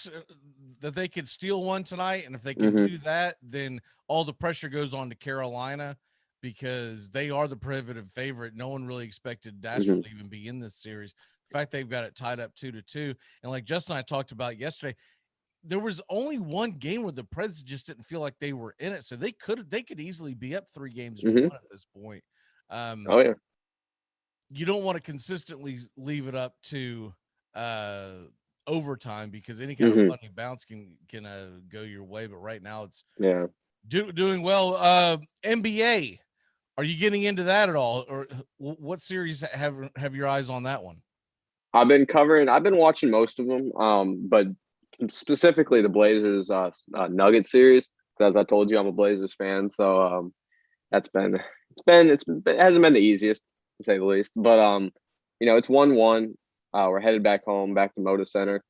that they could steal one tonight, and if they can
Mhm.
do that, then all the pressure goes on to Carolina because they are the prohibitive favorite. No one really expected Nashville
Mhm.
to even be in this series. fact they've got it tied up 2-2. And like Justin and I talked about yesterday, there was only one game where the Preds just didn't feel like they were in it. So they could easily be up 3 games to 1 at this point.
Oh yeah.
You don't want to consistently leave it up to overtime because any kind of funny bounce can go your way. But right now it's doing well. NBA, are you getting into that at all, or what series have your eyes on that one?
I've been watching most of them, but specifically the Blazers Nuggets series. As I told you, I'm a Blazers fan, so it hasn't been the easiest to say the least. But it's 1-1. We're headed back home, back to Moda Center.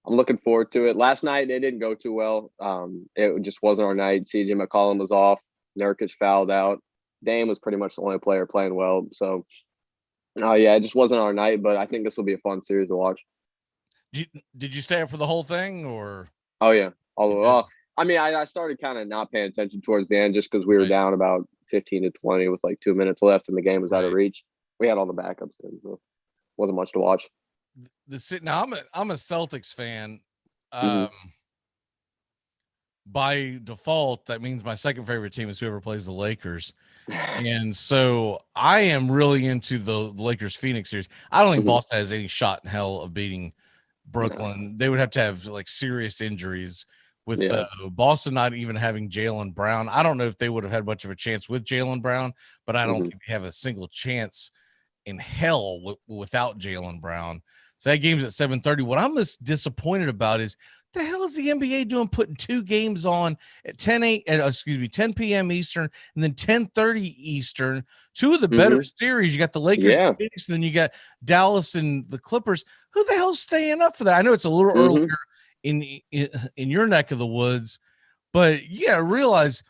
I'm looking forward to it. Last night it didn't go too well. It just wasn't our night. CJ McCollum was off. Nurkic fouled out. Dame was pretty much the only player playing well. So, it just wasn't our night. But I think this will be a fun series to watch.
Did you stay up for the whole thing, or?
Oh yeah, all the way. I mean, I started kind of not paying attention towards the end just because we were down about 15-20 with like 2 minutes left, and the game was out of reach. We had all the backups in, so wasn't much to watch.
Now I'm a Celtics fan. By default, that means my second favorite team is whoever plays the Lakers. And so I am really into the Lakers Phoenix series. I don't think Boston has any shot in hell of beating Brooklyn. They would have to have like serious injuries with Boston not even having Jaylen Brown. I don't know if they would have had much of a chance with Jaylen Brown, but I don't think they have a single chance in hell without Jaylen Brown. So that game's at 7:30. What I'm most disappointed about is the hell is the NBA doing putting 2 games on at 10 p.m. Eastern and then 10:30 Eastern? 2 of the better series. You got the Lakers and Phoenix, and then you got Dallas and the Clippers. Who the hell's staying up for that? I know it's a little earlier in your neck of the woods, but you got to realize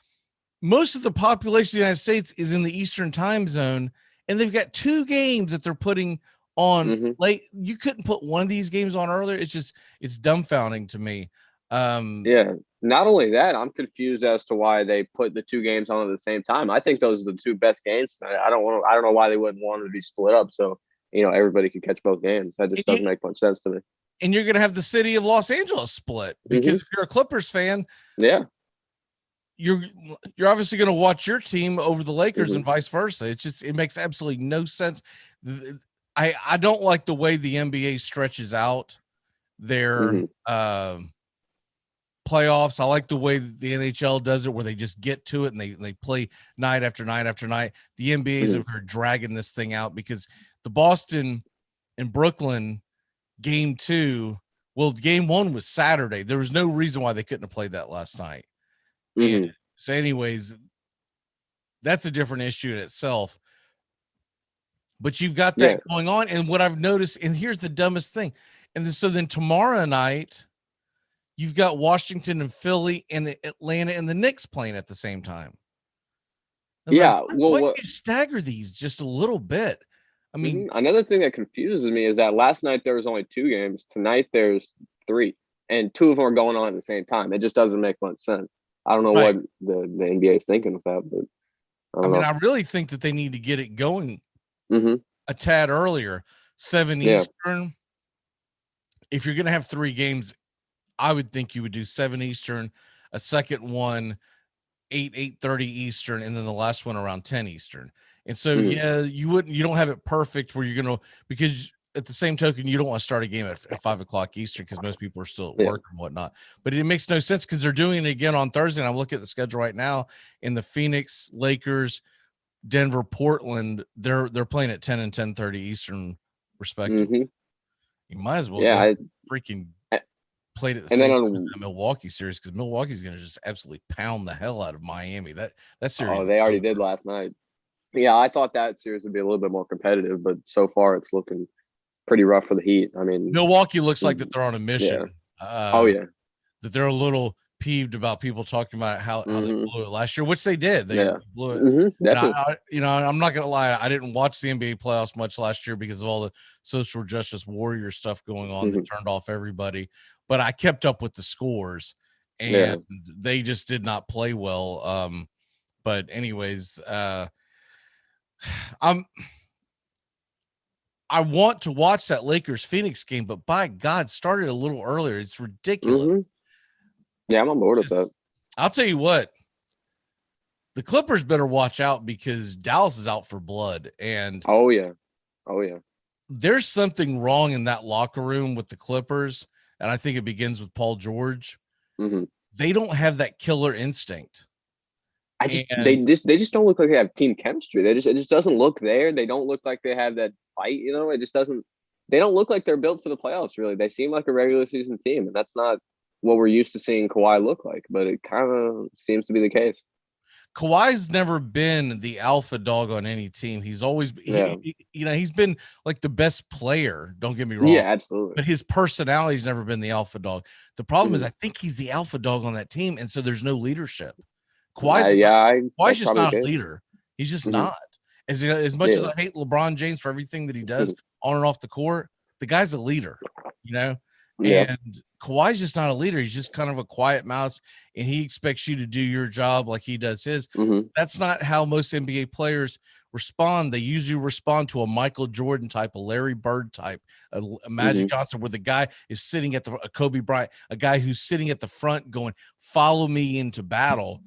most of the population of the United States is in the Eastern time zone, and they've got 2 games that they're putting on late. You couldn't put one of these games on earlier. It's dumbfounding to me.
Not only that, I'm confused as to why they put the 2 games on at the same time. I think those are the 2 best games. I don't know why they wouldn't want them to be split up so everybody could catch both games. That just doesn't make much sense to me.
And you're gonna have the city of Los Angeles split because if you're a Clippers fan, you're obviously gonna watch your team over the Lakers and vice versa. It makes absolutely no sense. I don't like the way the NBA stretches out their playoffs. I like the way the NHL does it, where they just get to it and they play night after night after night. The NBA's over here dragging this thing out because the Boston and Brooklyn game 2, game 1 was Saturday. There was no reason why they couldn't have played that last night. And so anyways, that's a different issue in itself. But you've got that going on. And what I've noticed, and here's the dumbest thing. So then tomorrow night, you've got Washington and Philly and Atlanta and the Knicks playing at the same time. Why don't you stagger these just a little bit? I mean,
another thing that confuses me is that last night there was only 2 games. Tonight there's 3, and 2 of them are going on at the same time. It just doesn't make much sense. I don't know what the NBA is thinking of that, but
I really think that they need to get it going a tad earlier. 7 Eastern. If you're going to have 3 games, I would think you would do 7 Eastern, a second one, 8:30 Eastern, and then the last one around 10 Eastern. And so, you don't have it perfect where you're going to, because at the same token, you don't want to start a game at 5 o'clock Eastern because most people are still at work and whatnot. But it makes no sense because they're doing it again on Thursday. And I'm looking at the schedule right now in the Phoenix, Lakers, Denver, Portland. They're playing at 10 and 10:30 Eastern, respectively. You might as well freaking played at the same time as the Milwaukee series because Milwaukee's going to just absolutely pound the hell out of Miami. That series.
Oh, they already did last night. Yeah, I thought that series would be a little bit more competitive, but so far it's looking pretty rough for the Heat. I mean,
Milwaukee looks like that they're on a mission.
That
they're a little peeved about people talking about how they blew it last year, which they did. They blew it. I'm not gonna lie, I didn't watch the NBA playoffs much last year because of all the social justice warrior stuff going on that turned off everybody. But I kept up with the scores, and they just did not play well. But anyways, I want to watch that Lakers Phoenix game, but by God, started a little earlier. It's ridiculous.
Mm-hmm. Yeah, I'm on board with that.
I'll tell you what, the Clippers better watch out because Dallas is out for blood. And
oh yeah,
there's something wrong in that locker room with the Clippers, and I think it begins with Paul George.
Mm-hmm.
They don't have that killer instinct.
They just don't look like they have team chemistry. It just doesn't look there. They don't look like they have that fight. You know, it just doesn't. They don't look like they're built for the playoffs. Really, they seem like a regular season team, and that's not what we're used to seeing Kawhi look like. But it kind of seems to be the case.
Kawhi's never been the alpha dog on any team. He's always, he's been like the best player. Don't get me wrong.
Yeah, absolutely.
But his personality's never been the alpha dog. The problem is I think he's the alpha dog on that team, and so there's no leadership. Kawhi's just not a leader. He's just not. As much as I hate LeBron James for everything that he does on and off the court, the guy's a leader, you know?
Yeah.
And Kawhi's just not a leader. He's just kind of a quiet mouse, and he expects you to do your job like he does his. That's not how most NBA players respond. They usually respond to a Michael Jordan type, a Larry Bird type, a Magic Johnson, where the guy is sitting at a Kobe Bryant, a guy who's sitting at the front going, follow me into battle.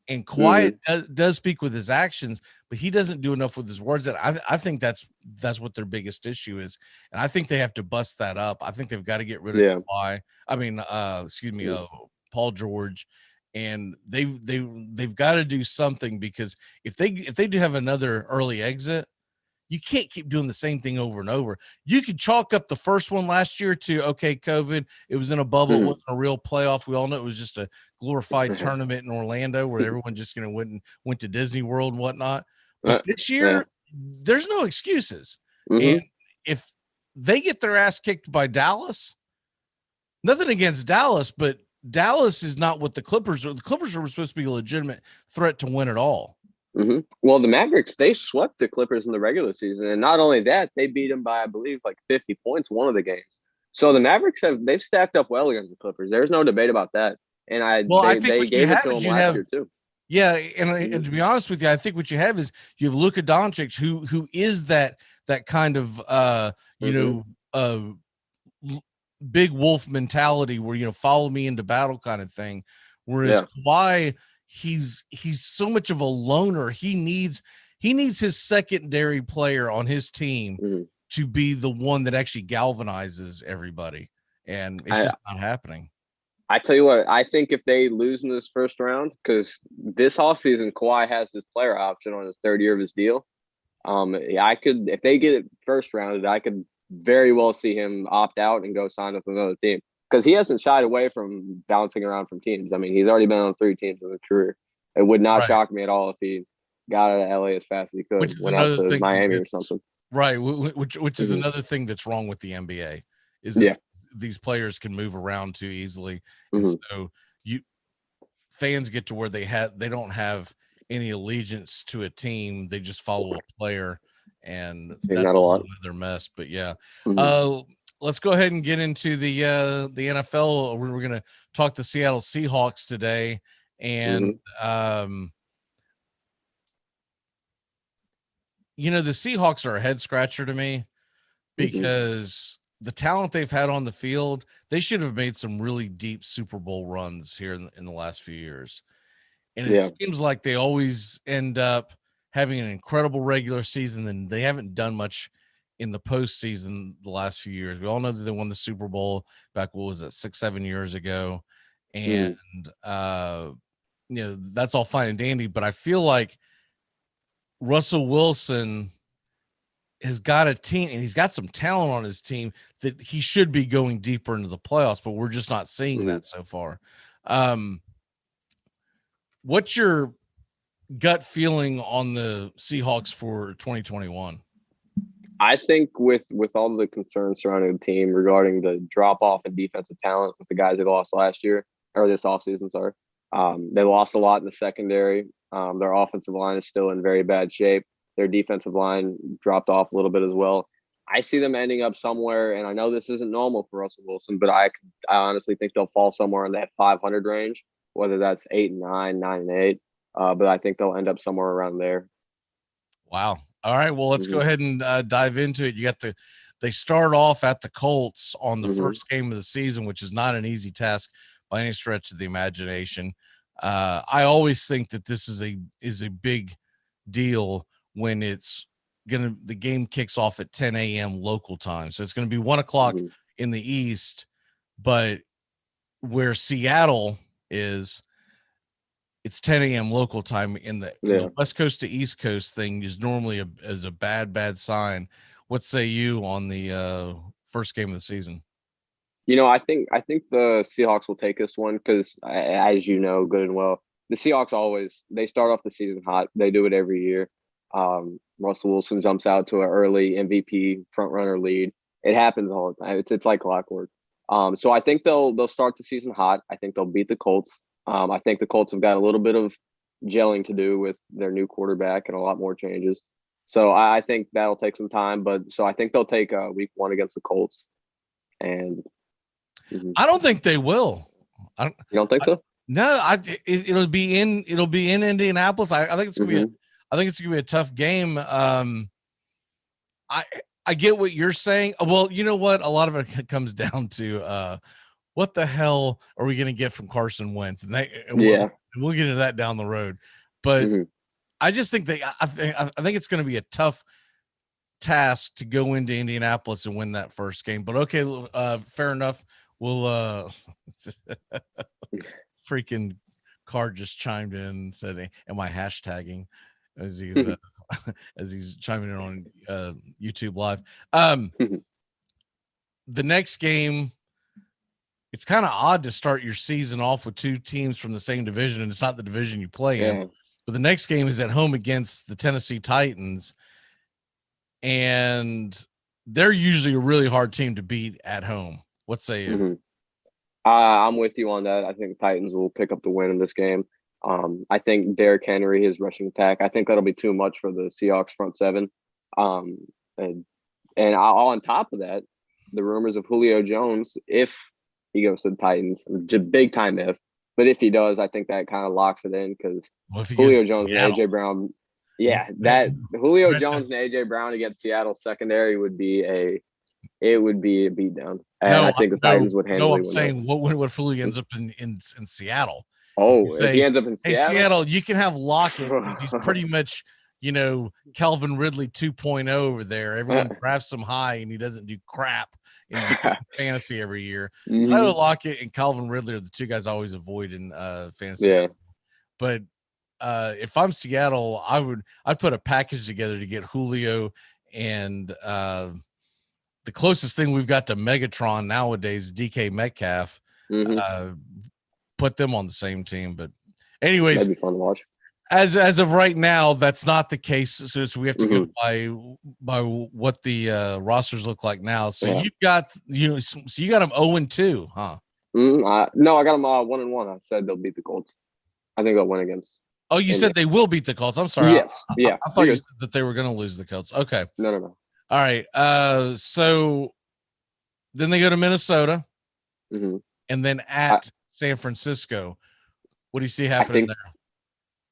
And Kawhi does speak with his actions, but he doesn't do enough with his words. And I think that's what their biggest issue is. And I think they have to bust that up. I think they've got to get rid of Kawhi. I mean, Paul George, and they've got to do something, because if they do have another early exit, you can't keep doing the same thing over and over. You could chalk up the first one last year to, okay, COVID, it was in a bubble, it wasn't a real playoff. We all know it was just a glorified tournament in Orlando where everyone just went to Disney World and whatnot. But this year, there's no excuses. And if they get their ass kicked by Dallas, nothing against Dallas, but Dallas is not what the Clippers are. The Clippers are supposed to be a legitimate threat to win it all.
Well, the Mavericks, they swept the Clippers in the regular season. And not only that, they beat them by, I believe, like 50 points one of the games. So the Mavericks they've stacked up well against the Clippers. There's no debate about that. And I think they gave it to them last year too.
Yeah, and to be honest with you, I think what you have is you have Luka Doncic, who is that kind of big wolf mentality where, follow me into battle kind of thing. Whereas Kawhi, he's so much of a loner. He needs his secondary player on his team to be the one that actually galvanizes everybody, and it's just not happening.
I tell you what, I think if they lose in this first round, because this offseason Kawhi has this player option on his third year of his deal. If they get it first rounded, I could very well see him opt out and go sign with another team, because he hasn't shied away from bouncing around from teams. I mean, he's already been on 3 teams in his career. It would not shock me at all if he got out of LA as fast as he could, went out to Miami or something.
Right, which is another thing that's wrong with the NBA, is that these players can move around too easily, and so fans get to where they don't have any allegiance to a team; they just follow a player, and that's a lot of their mess. But let's go ahead and get into the NFL. We're going to talk the Seattle Seahawks today, and the Seahawks are a head scratcher to me, because the talent they've had on the field, they should have made some really deep Super Bowl runs here in the last few years. And it seems like they always end up having an incredible regular season, and they haven't done much in the postseason the last few years. We all know that they won the Super Bowl back, 6-7 years ago. And, that's all fine and dandy, but I feel like Russell Wilson has got a team, and he's got some talent on his team that he should be going deeper into the playoffs, but we're just not seeing that so far. What's your gut feeling on the Seahawks for 2021?
I think with all the concerns surrounding the team regarding the drop off in defensive talent with the guys they lost last year, or this offseason, sorry. They lost a lot in the secondary. Their offensive line is still in very bad shape. Their defensive line dropped off a little bit as well. I see them ending up somewhere, and I know this isn't normal for Russell Wilson, but I honestly think they'll fall somewhere in that 500 range, whether that's 8-9, 9-8. But I think they'll end up somewhere around there.
Wow. All right, well, let's go ahead and dive into it. They start off at the Colts on the first game of the season, which is not an easy task by any stretch of the imagination. I always think that this is a big deal when the game kicks off at 10 a.m. local time. So it's going to be 1 o'clock in the East, but where Seattle is, it's 10 a.m. local time. In the West Coast to East Coast thing is normally a bad sign. What say you on the first game of the season?
I think the Seahawks will take this one because, as you know, good and well, the Seahawks they start off the season hot. They do it every year. Russell Wilson jumps out to an early MVP front runner lead. It happens all the time. It's like clockwork. So I think they'll start the season hot. I think they'll beat the Colts. I think the Colts have got a little bit of gelling to do with their new quarterback and a lot more changes. So I think that'll take some time. So I think they'll take week 1 against the Colts. And
I don't think they will.
You don't think so?
No, it'll be in Indianapolis. I think it's gonna be a tough game. I get what you're saying. Well, you know what? A lot of it comes down to what the hell are we going to get from Carson Wentz? And we'll get into that down the road. But I just think I think it's going to be a tough task to go into Indianapolis and win that first game. But okay, fair enough. We'll freaking Card just chimed in and said, "Am I hashtagging?" As he's chiming in on YouTube Live. The next game, it's kind of odd to start your season off with two teams from the same division, and it's not the division you play in. But the next game is at home against the Tennessee Titans, and they're usually a really hard team to beat at home. What say you?
I'm with you on that. I think the Titans will pick up the win in this game. I think Derrick Henry, his rushing attack, I think that'll be too much for the Seahawks front seven. And on top of that, the rumors of Julio Jones, if he goes to the Titans, big time if, but if he does, I think that kind of locks it in because Julio Jones and AJ Brown, Julio Jones and AJ Brown against Seattle secondary would be a beatdown. And I think the Titans would handle it.
I'm saying what if Julio ends up in Seattle?
If he ends up in Seattle?
Hey, Seattle, you can have Lockett. He's pretty much, Calvin Ridley 2.0 over there. Everyone drafts him high, and he doesn't do crap in fantasy every year. Tyler Lockett and Calvin Ridley are the two guys I always avoid in fantasy.
Yeah.
But if I'm Seattle, I'd put a package together to get Julio and the closest thing we've got to Megatron nowadays, DK Metcalf. Put them on the same team. But anyways,
that'd be fun to watch.
As of right now, that's not the case. So we have to go by what the rosters look like now. So you've got them 0-2, huh?
No, I got them 1-1. I said they'll beat the Colts. I think they'll win against.
Oh, you said they will beat the Colts. I'm sorry.
Yes.
I thought you said that they were going to lose the Colts. Okay.
No.
All right. So then they go to Minnesota, and then at San Francisco. What do you see happening there?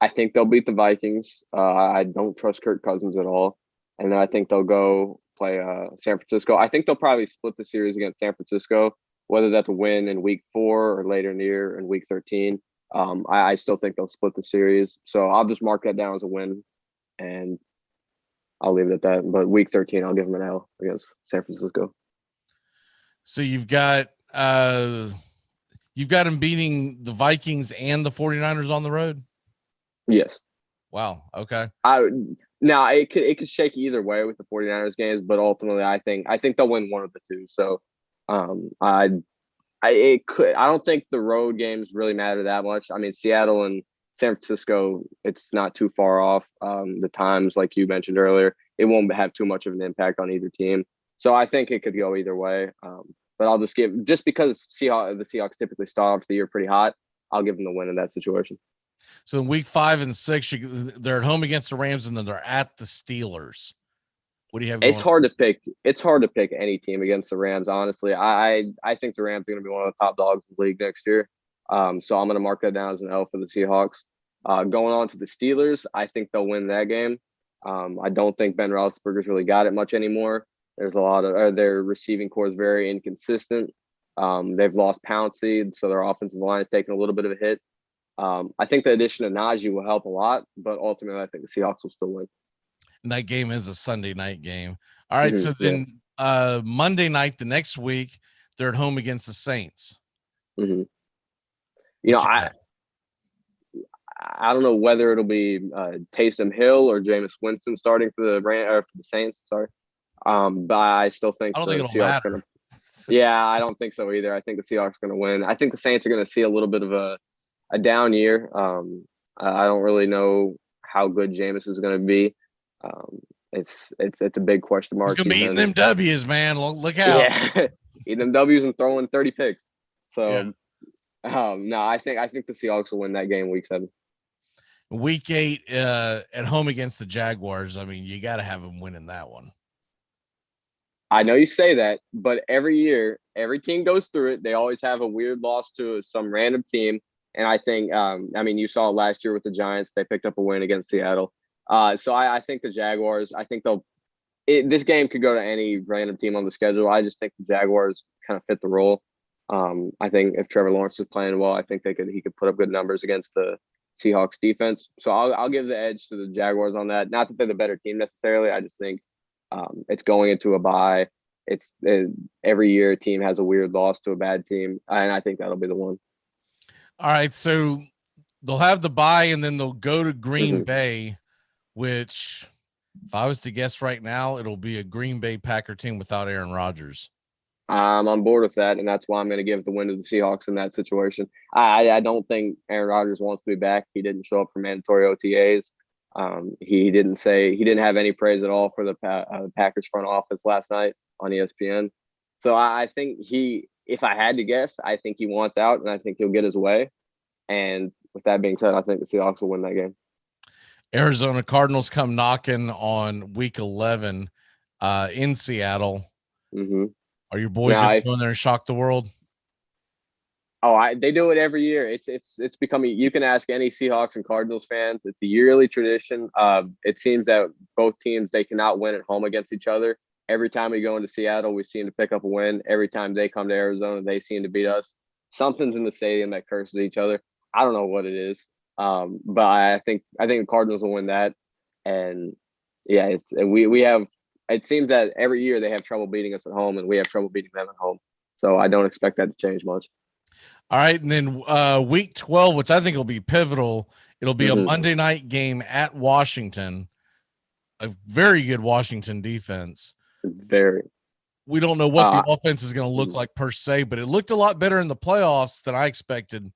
I think they'll beat the Vikings. I don't trust Kirk Cousins at all. And then I think they'll go play San Francisco. I think they'll probably split the series against San Francisco, whether that's a win in week 4 or later in the year in week 13. I still think they'll split the series. So I'll just mark that down as a win, and I'll leave it at that. But week 13, I'll give them an L against San Francisco.
So you've got them beating the Vikings and the 49ers on the road?
Yes.
Wow. Okay.
Now it could shake either way with the 49ers games, but ultimately I think they'll win one of the two. So I don't think the road games really matter that much. I mean, Seattle and San Francisco, it's not too far off. The times, like you mentioned earlier, it won't have too much of an impact on either team. So I think it could go either way. But I'll just because the Seahawks typically start off the year pretty hot, I'll give them the win in that situation.
So in week 5 and 6, they're at home against the Rams, and then they're at the Steelers. What do you have going
It's hard to pick. It's hard to pick any team against the Rams, honestly. I think the Rams are going to be one of the top dogs in the league next year. So I'm going to mark that down as an L for the Seahawks. Going on to the Steelers, I think they'll win that game. I don't think Ben Roethlisberger's really got it much anymore. There's a lot of their receiving core is very inconsistent. They've lost Pouncey, so their offensive line is taking a little bit of a hit. I think the addition of Najee will help a lot, but ultimately I think the Seahawks will still win.
And that game is a Sunday night game. All right, so
Yeah.
then Monday night the next week, they're at home against the Saints.
You know, I don't know whether it'll be Taysom Hill or Jameis Winston starting for the Saints. Sorry, but I still think
I don't
the
think it'll
Seahawks
matter.
Yeah, I don't think so either. I think the Seahawks are going to win. I think the Saints are going to see a little bit of a down year. I don't really know how good Jameis is going to be. It's a big question mark.
He's going to be eating them W's, man. Look out.
Yeah, eating them W's and throwing 30 picks. So, no, I think the Seahawks will win that game week 7.
Week 8 at home against the Jaguars. I mean, you got to have them winning that one.
I know you say that, but every year, every team goes through it. They always have a weird loss to some random team. And I think, you saw it last year with the Giants. They picked up a win against Seattle. So I think the Jaguars, I think this game could go to any random team on the schedule. I just think the Jaguars kind of fit the role. I think if Trevor Lawrence is playing well, I think he could put up good numbers against the Seahawks defense. So I'll give the edge to the Jaguars on that. Not that they're the better team necessarily. I just think it's going into a bye. Every year a team has a weird loss to a bad team, and I think that'll be the one.
All right, so they'll have the bye, and then they'll go to Green Bay, which, if I was to guess right now, it'll be a Green Bay Packer team without Aaron Rodgers.
I'm on board with that, and that's why I'm going to give the win to the Seahawks in that situation. I don't think Aaron Rodgers wants to be back. He didn't show up for mandatory OTAs. He didn't have any praise at all for the Packers front office last night on ESPN. So I think if I had to guess, I think he wants out, and I think he'll get his way. And with that being said, I think the Seahawks will win that game.
Arizona Cardinals come knocking on week 11 in Seattle.
Mm-hmm.
Are your boys going there and shock the world?
Oh, they do it every year. It's becoming. You can ask any Seahawks and Cardinals fans. It's a yearly tradition. It seems that both teams, they cannot win at home against each other. Every time we go into Seattle, we seem to pick up a win. Every time they come to Arizona, they seem to beat us. Something's in the stadium that curses each other. I don't know what it is, but I think the Cardinals will win that. And yeah, we have. It seems that every year they have trouble beating us at home, and we have trouble beating them at home. So I don't expect that to change much.
All right, and then week 12, which I think will be pivotal, it'll be a Monday night game at Washington, a very good Washington defense.
Very.
We don't know what the offense is going to look like per se, but it looked a lot better in the playoffs than I expected.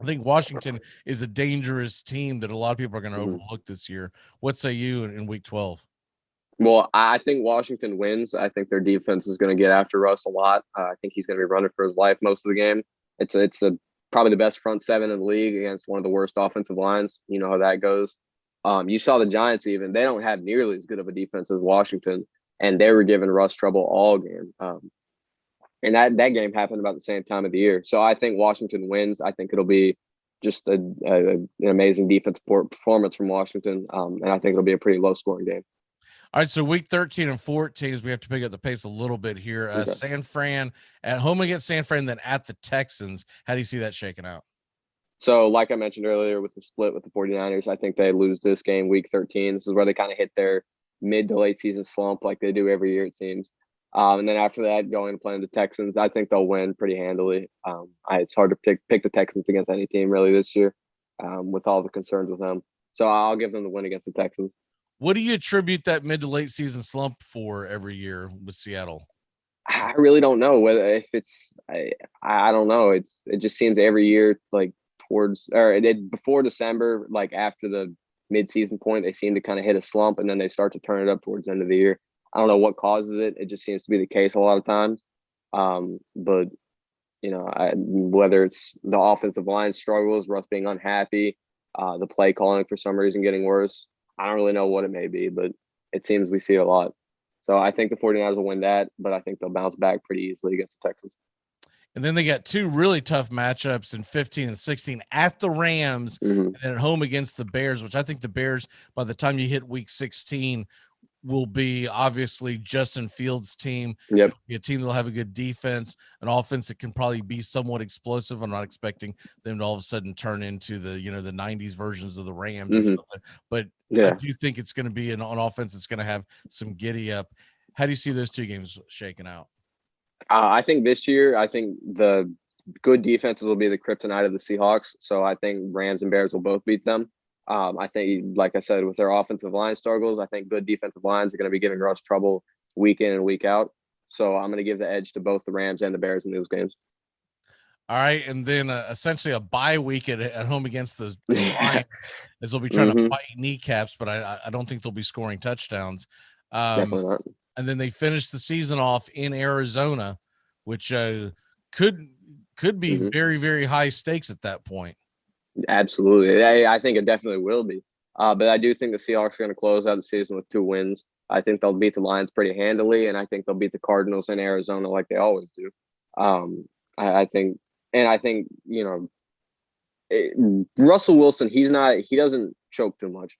I think Washington is a dangerous team that a lot of people are going to overlook this year. What say you in week 12?
Well, I think Washington wins. I think their defense is going to get after Russ a lot. I think he's going to be running for his life most of the game. It's probably the best front seven in the league against one of the worst offensive lines. You know how that goes. You saw the Giants even. They don't have nearly as good of a defense as Washington, and they were giving Russ trouble all game. And that game happened about the same time of the year. So I think Washington wins. I think it'll be just an amazing defense performance from Washington, and I think it'll be a pretty low-scoring game.
All right, so week 13 and 14, we have to pick up the pace a little bit here. San Fran at home against San Fran, then at the Texans. How do you see that shaking out?
So like I mentioned earlier with the split with the 49ers, I think they lose this game week 13. This is where they kind of hit their mid to late season slump like they do every year, it seems. And then after that, going and playing the Texans, I think they'll win pretty handily. It's hard to pick the Texans against any team really this year with all the concerns with them. So I'll give them the win against the Texans.
What do you attribute that mid to late season slump for every year with Seattle?
I really don't know whether if it's I don't know. It just seems every year like before December, like after the mid-season point, they seem to kind of hit a slump and then they start to turn it up towards the end of the year. I don't know what causes it. It just seems to be the case a lot of times. But you know, whether it's the offensive line struggles, Russ being unhappy, the play calling for some reason getting worse. I don't really know what it may be, but it seems we see it a lot. So I think the 49ers will win that, but I think they'll bounce back pretty easily against the Texans.
And then they got two really tough matchups in 15 and 16 at the Rams and at home against the Bears, which I think the Bears, by the time you hit week 16, will be obviously Justin Fields' team.
Yep.
A team that'll have a good defense, an offense that can probably be somewhat explosive. I'm not expecting them to all of a sudden turn into the, the 90s versions of the Rams or something. But I do think it's going to be an offense that's going to have some giddy up. How do you see those two games shaking out?
I think this year, the good defenses will be the kryptonite of the Seahawks. So I think Rams and Bears will both beat them. I think, like I said, with their offensive line struggles, I think good defensive lines are going to be giving Russ trouble week in and week out. So I'm going to give the edge to both the Rams and the Bears in those games.
All right, and then essentially a bye week at home against the Lions, as they'll be trying to bite kneecaps, but I don't think they'll be scoring touchdowns.
Definitely not.
And then they finish the season off in Arizona, which could be very, very high stakes at that point.
Absolutely. I think it definitely will be. But I do think the Seahawks are going to close out the season with 2 wins. I think they'll beat the Lions pretty handily, and I think they'll beat the Cardinals in Arizona like they always do. I think, Russell Wilson, he doesn't choke too much.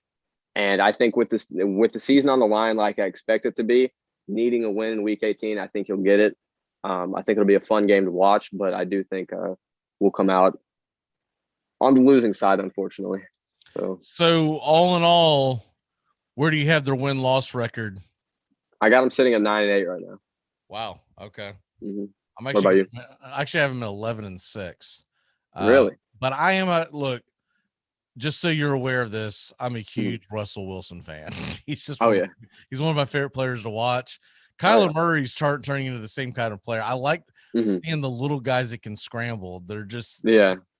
And I think with the season on the line, like I expect it to be, needing a win in week 18, I think he'll get it. I think it'll be a fun game to watch, but I do think we'll come out on the losing side, unfortunately.
So all in all, where do you have their win-loss record?
I got them sitting at 9-8 right now.
Wow. Okay.
What about you?
I actually have them at 11-6.
Really?
But I am look, just so you're aware of this, I'm a huge Russell Wilson fan. He's just he's one of my favorite players to watch. Kyler Murray's turning into the same kind of player. I like seeing the little guys that can scramble. They're just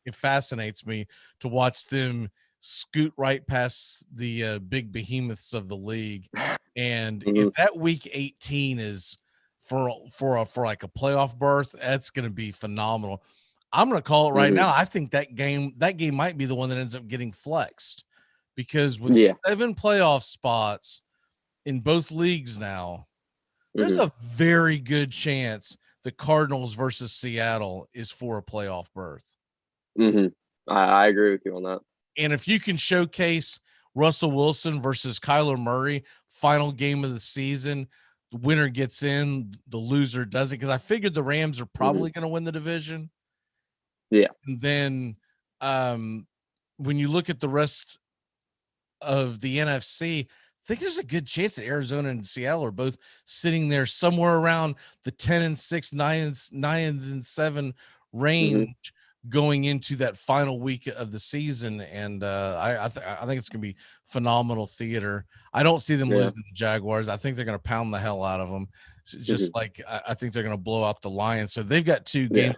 it fascinates me to watch them scoot right past the big behemoths of the league. And if that week 18 is for like a playoff berth, that's going to be phenomenal. I'm going to call it right now. I think that game might be the one that ends up getting flexed, because with 7 playoff spots in both leagues now, there's a very good chance the Cardinals versus Seattle is for a playoff berth.
I agree with you on that.
And if you can showcase Russell Wilson versus Kyler Murray, final game of the season, the winner gets in, the loser doesn't, because I figured the Rams are probably going to win the division.
Yeah.
And then when you look at the rest of the NFC, I think there's a good chance that Arizona and Seattle are both sitting there somewhere around the 10-6, 9-7 range going into that final week of the season. And I think it's going to be phenomenal theater. I don't see them losing to the Jaguars. I think they're going to pound the hell out of them. Just like I think they're going to blow out the Lions. So they've got 2 games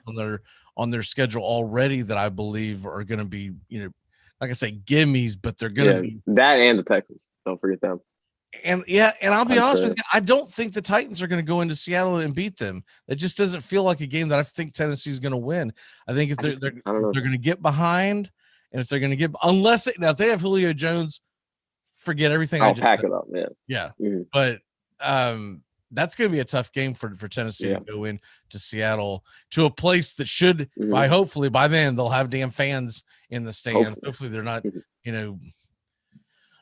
on their schedule already that I believe are going to be, like I say, gimmies, but they're going to be
that, and the Texans. Don't forget them.
And I'll be honest with you, I don't think the Titans are going to go into Seattle and beat them. It just doesn't feel like a game that I think Tennessee is going to win. I think if they're going to get behind, and if they're going to get, if they have Julio Jones, forget everything.
I'll pack it up.
Yeah. But that's going to be a tough game for Tennessee to go in to Seattle, to a place that should, hopefully by then they'll have damn fans in the stands. Hopefully they're not,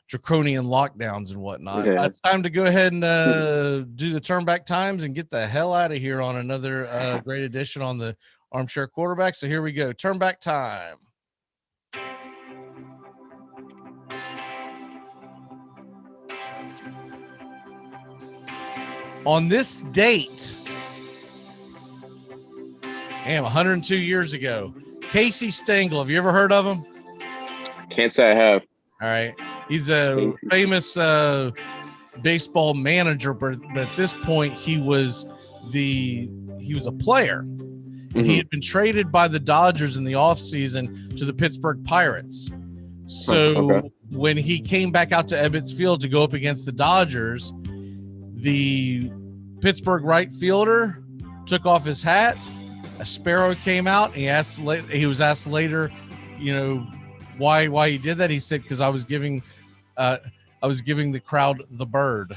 draconian lockdowns and whatnot. It's time to go ahead and do the turn back times and get the hell out of here on another great edition on the Armchair Quarterback. So here we go. Turn back time. On this date, 102 years ago, Casey Stengel. Have you ever heard of him?
Can't say I have.
All right. He's a famous baseball manager, but at this point he was a player. And he had been traded by the Dodgers in the offseason to the Pittsburgh Pirates. So when he came back out to Ebbets Field to go up against the Dodgers, the Pittsburgh right fielder took off his hat. A sparrow came out. And he was asked later, why he did that. He said, because I was giving the crowd the bird.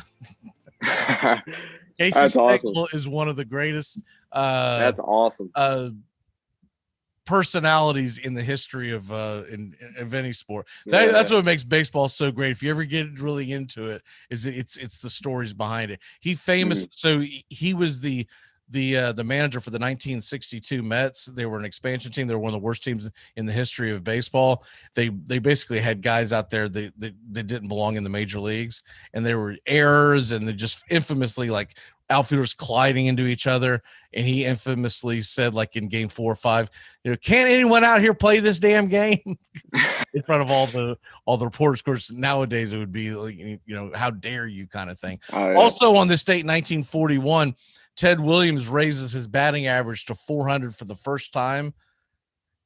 Casey Stengel
is one of the greatest
that's awesome.
personalities in the history of any sport. That's what makes baseball so great. If you ever get really into it, it's the stories behind it. He famous. So he was the manager for the 1962 Mets. They were an expansion team. They were one of the worst teams in the history of baseball. They basically had guys out there that didn't belong in the major leagues, and there were errors, and they just infamously like outfielders colliding into each other. And he infamously said, like in game 4 or 5, can't anyone out here play this damn game in front of all the reporters? Of course, nowadays it would be like, how dare you kind of thing. Oh, yeah. Also on this date, 1941, Ted Williams raises his batting average to 400 for the first time.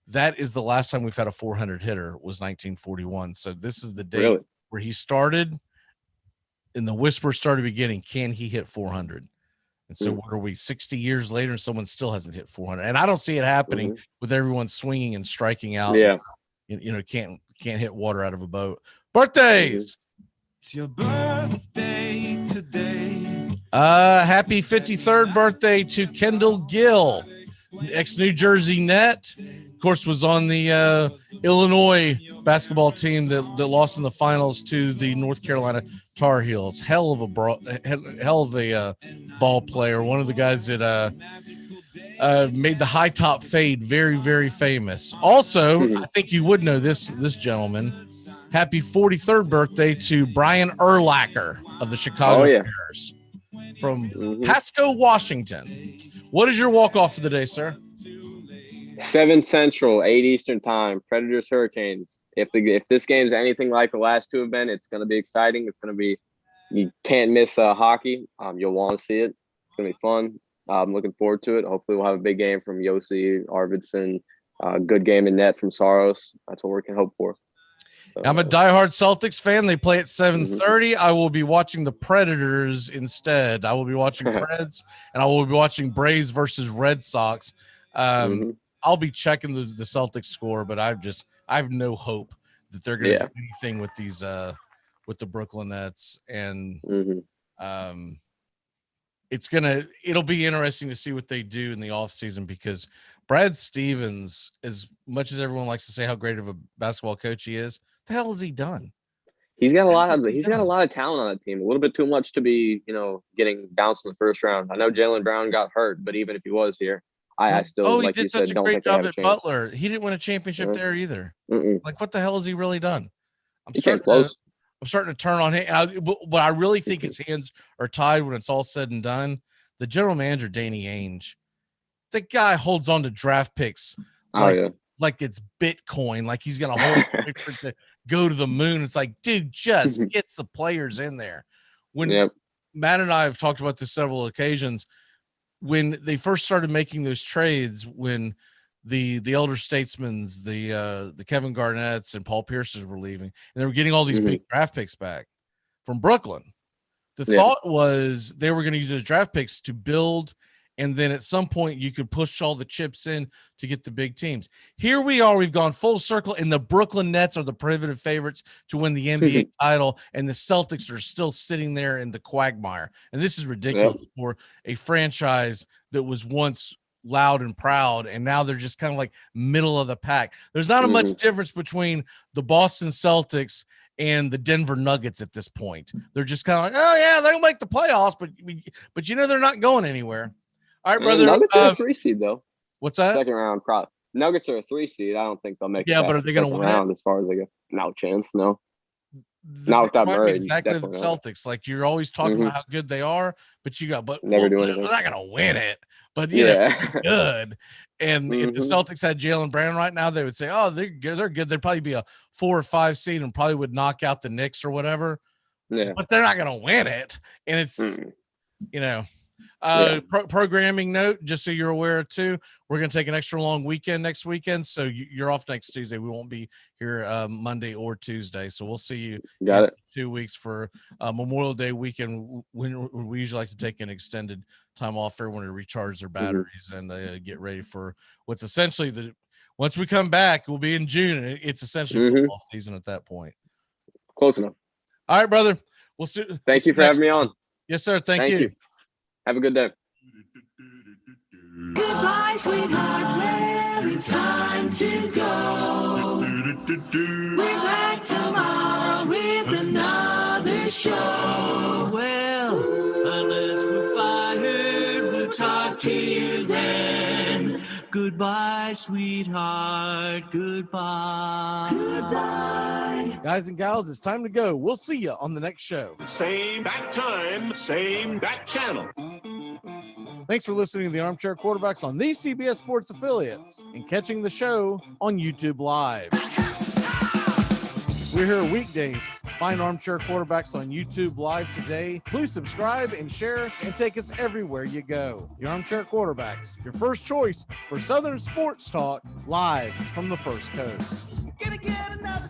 That is the last time we've had a 400 hitter, was 1941. So this is the date where he started, and the whisper started beginning, can he hit 400? And so what are we, 60 years later, and someone still hasn't hit 400? And I don't see it happening with everyone swinging and striking out. Yeah. Can't hit water out of a boat. Birthdays. It's your birthday today. Happy 53rd birthday to Kendall Gill, ex-New Jersey Net. Of course, was on the Illinois basketball team that lost in the finals to the North Carolina Tar Heels. Hell of a ball player. One of the guys that made the high top fade very, very famous. Also, I think you would know this gentleman. Happy 43rd birthday to Brian Urlacher of the Chicago Bears from Pasco, Washington. What is your walk-off for the day, sir?
7 Central, 8 Eastern time. Predators, Hurricanes. If this game's anything like the last two have been, it's going to be exciting. It's going to be, you can't miss hockey. You'll want to see it. It's going to be fun. I'm looking forward to it. Hopefully we'll have a big game from Yossi, Arvidsson, good game in net from Saros. That's what we can hope for. So,
I'm a diehard Celtics fan. They play at 7:30. I will be watching the Predators instead. I will be watching Preds, and I will be watching Braves versus Red Sox. I'll be checking the Celtics score, but I have no hope that they're going to do anything with these with the Brooklyn Nets, and it'll be interesting to see what they do in the offseason, because Brad Stevens, as much as everyone likes to say how great of a basketball coach he is, what the hell has he done?
He's got a lot of talent on that team. A little bit too much to be, getting bounced in the first round. I know Jaylen Brown got hurt, but even if he was here, I still,
he
like
did
you
such
said,
a
don't
great
think
job
they
at
have a chance.
Butler. He didn't win a championship there either. Like, what the hell has he really done? I'm starting to turn on him. But I really think his hands are tied when it's all said and done. The general manager, Danny Ainge, the guy holds on to draft picks like it's Bitcoin, like he's gonna hold it to go to the moon. It's like, dude, just gets the players in there. When Matt and I have talked about this several occasions, when they first started making those trades, when the elder statesmen, the Kevin Garnett's and Paul Pierce's were leaving, and they were getting all these big draft picks back from Brooklyn. The thought was they were going to use those draft picks to build, and then at some point you could push all the chips in to get the big teams. Here we are, we've gone full circle, and the Brooklyn Nets are the prohibitive favorites to win the NBA title, and the Celtics are still sitting there in the quagmire. And this is ridiculous for a franchise that was once loud and proud, and now they're just kind of like middle of the pack. There's not a much difference between the Boston Celtics and the Denver Nuggets at this point. They're just kind of like, oh yeah, they'll make the playoffs, but they're not going anywhere. All right, brother.
Nuggets are a 3 seed though.
What's that?
Second round crop. Nuggets are a 3 seed. I don't think they'll make.
Yeah, but are they going to win
round as far as they go? No chance. No. Not without Murray.
Exactly the Celtics. Like, you're always talking about how good they are, but
never do anything.
They're not going to win it. But they're good. And if the Celtics had Jaylen Brown right now, they would say, "Oh, they're good. They're good. They'd probably be a 4 or 5 seed and probably would knock out the Knicks or whatever."
Yeah.
But they're not going to win it. And it's programming note, just so you're aware too, we're going to take an extra long weekend next weekend, so you're off next Tuesday. We won't be here Monday or Tuesday, so we'll see you in 2 weeks for Memorial Day weekend, when we usually like to take an extended time off for everyone to recharge their batteries and get ready for what's essentially once we come back, we'll be in June, and it's essentially football season at that point.
Close enough.
All right, brother. We'll see.
Thank you for having me on.
Yes, sir. Thank you.
Have a good day.
Goodbye, sweetheart. Well, it's time time to go. We're back tomorrow with another show. Well, unless we're fired, we'll talk to you then. Goodbye, sweetheart. Goodbye. Goodbye.
Guys and gals, it's time to go. We'll see you on the next show.
Same bat time, same bat channel.
Thanks for listening to the Armchair Quarterbacks on these CBS Sports affiliates and catching the show on YouTube Live. We're here weekdays. Find Armchair Quarterbacks on YouTube Live today. Please subscribe and share and take us everywhere you go. The Armchair Quarterbacks, your first choice for Southern sports talk, live from the First Coast.
Gonna get another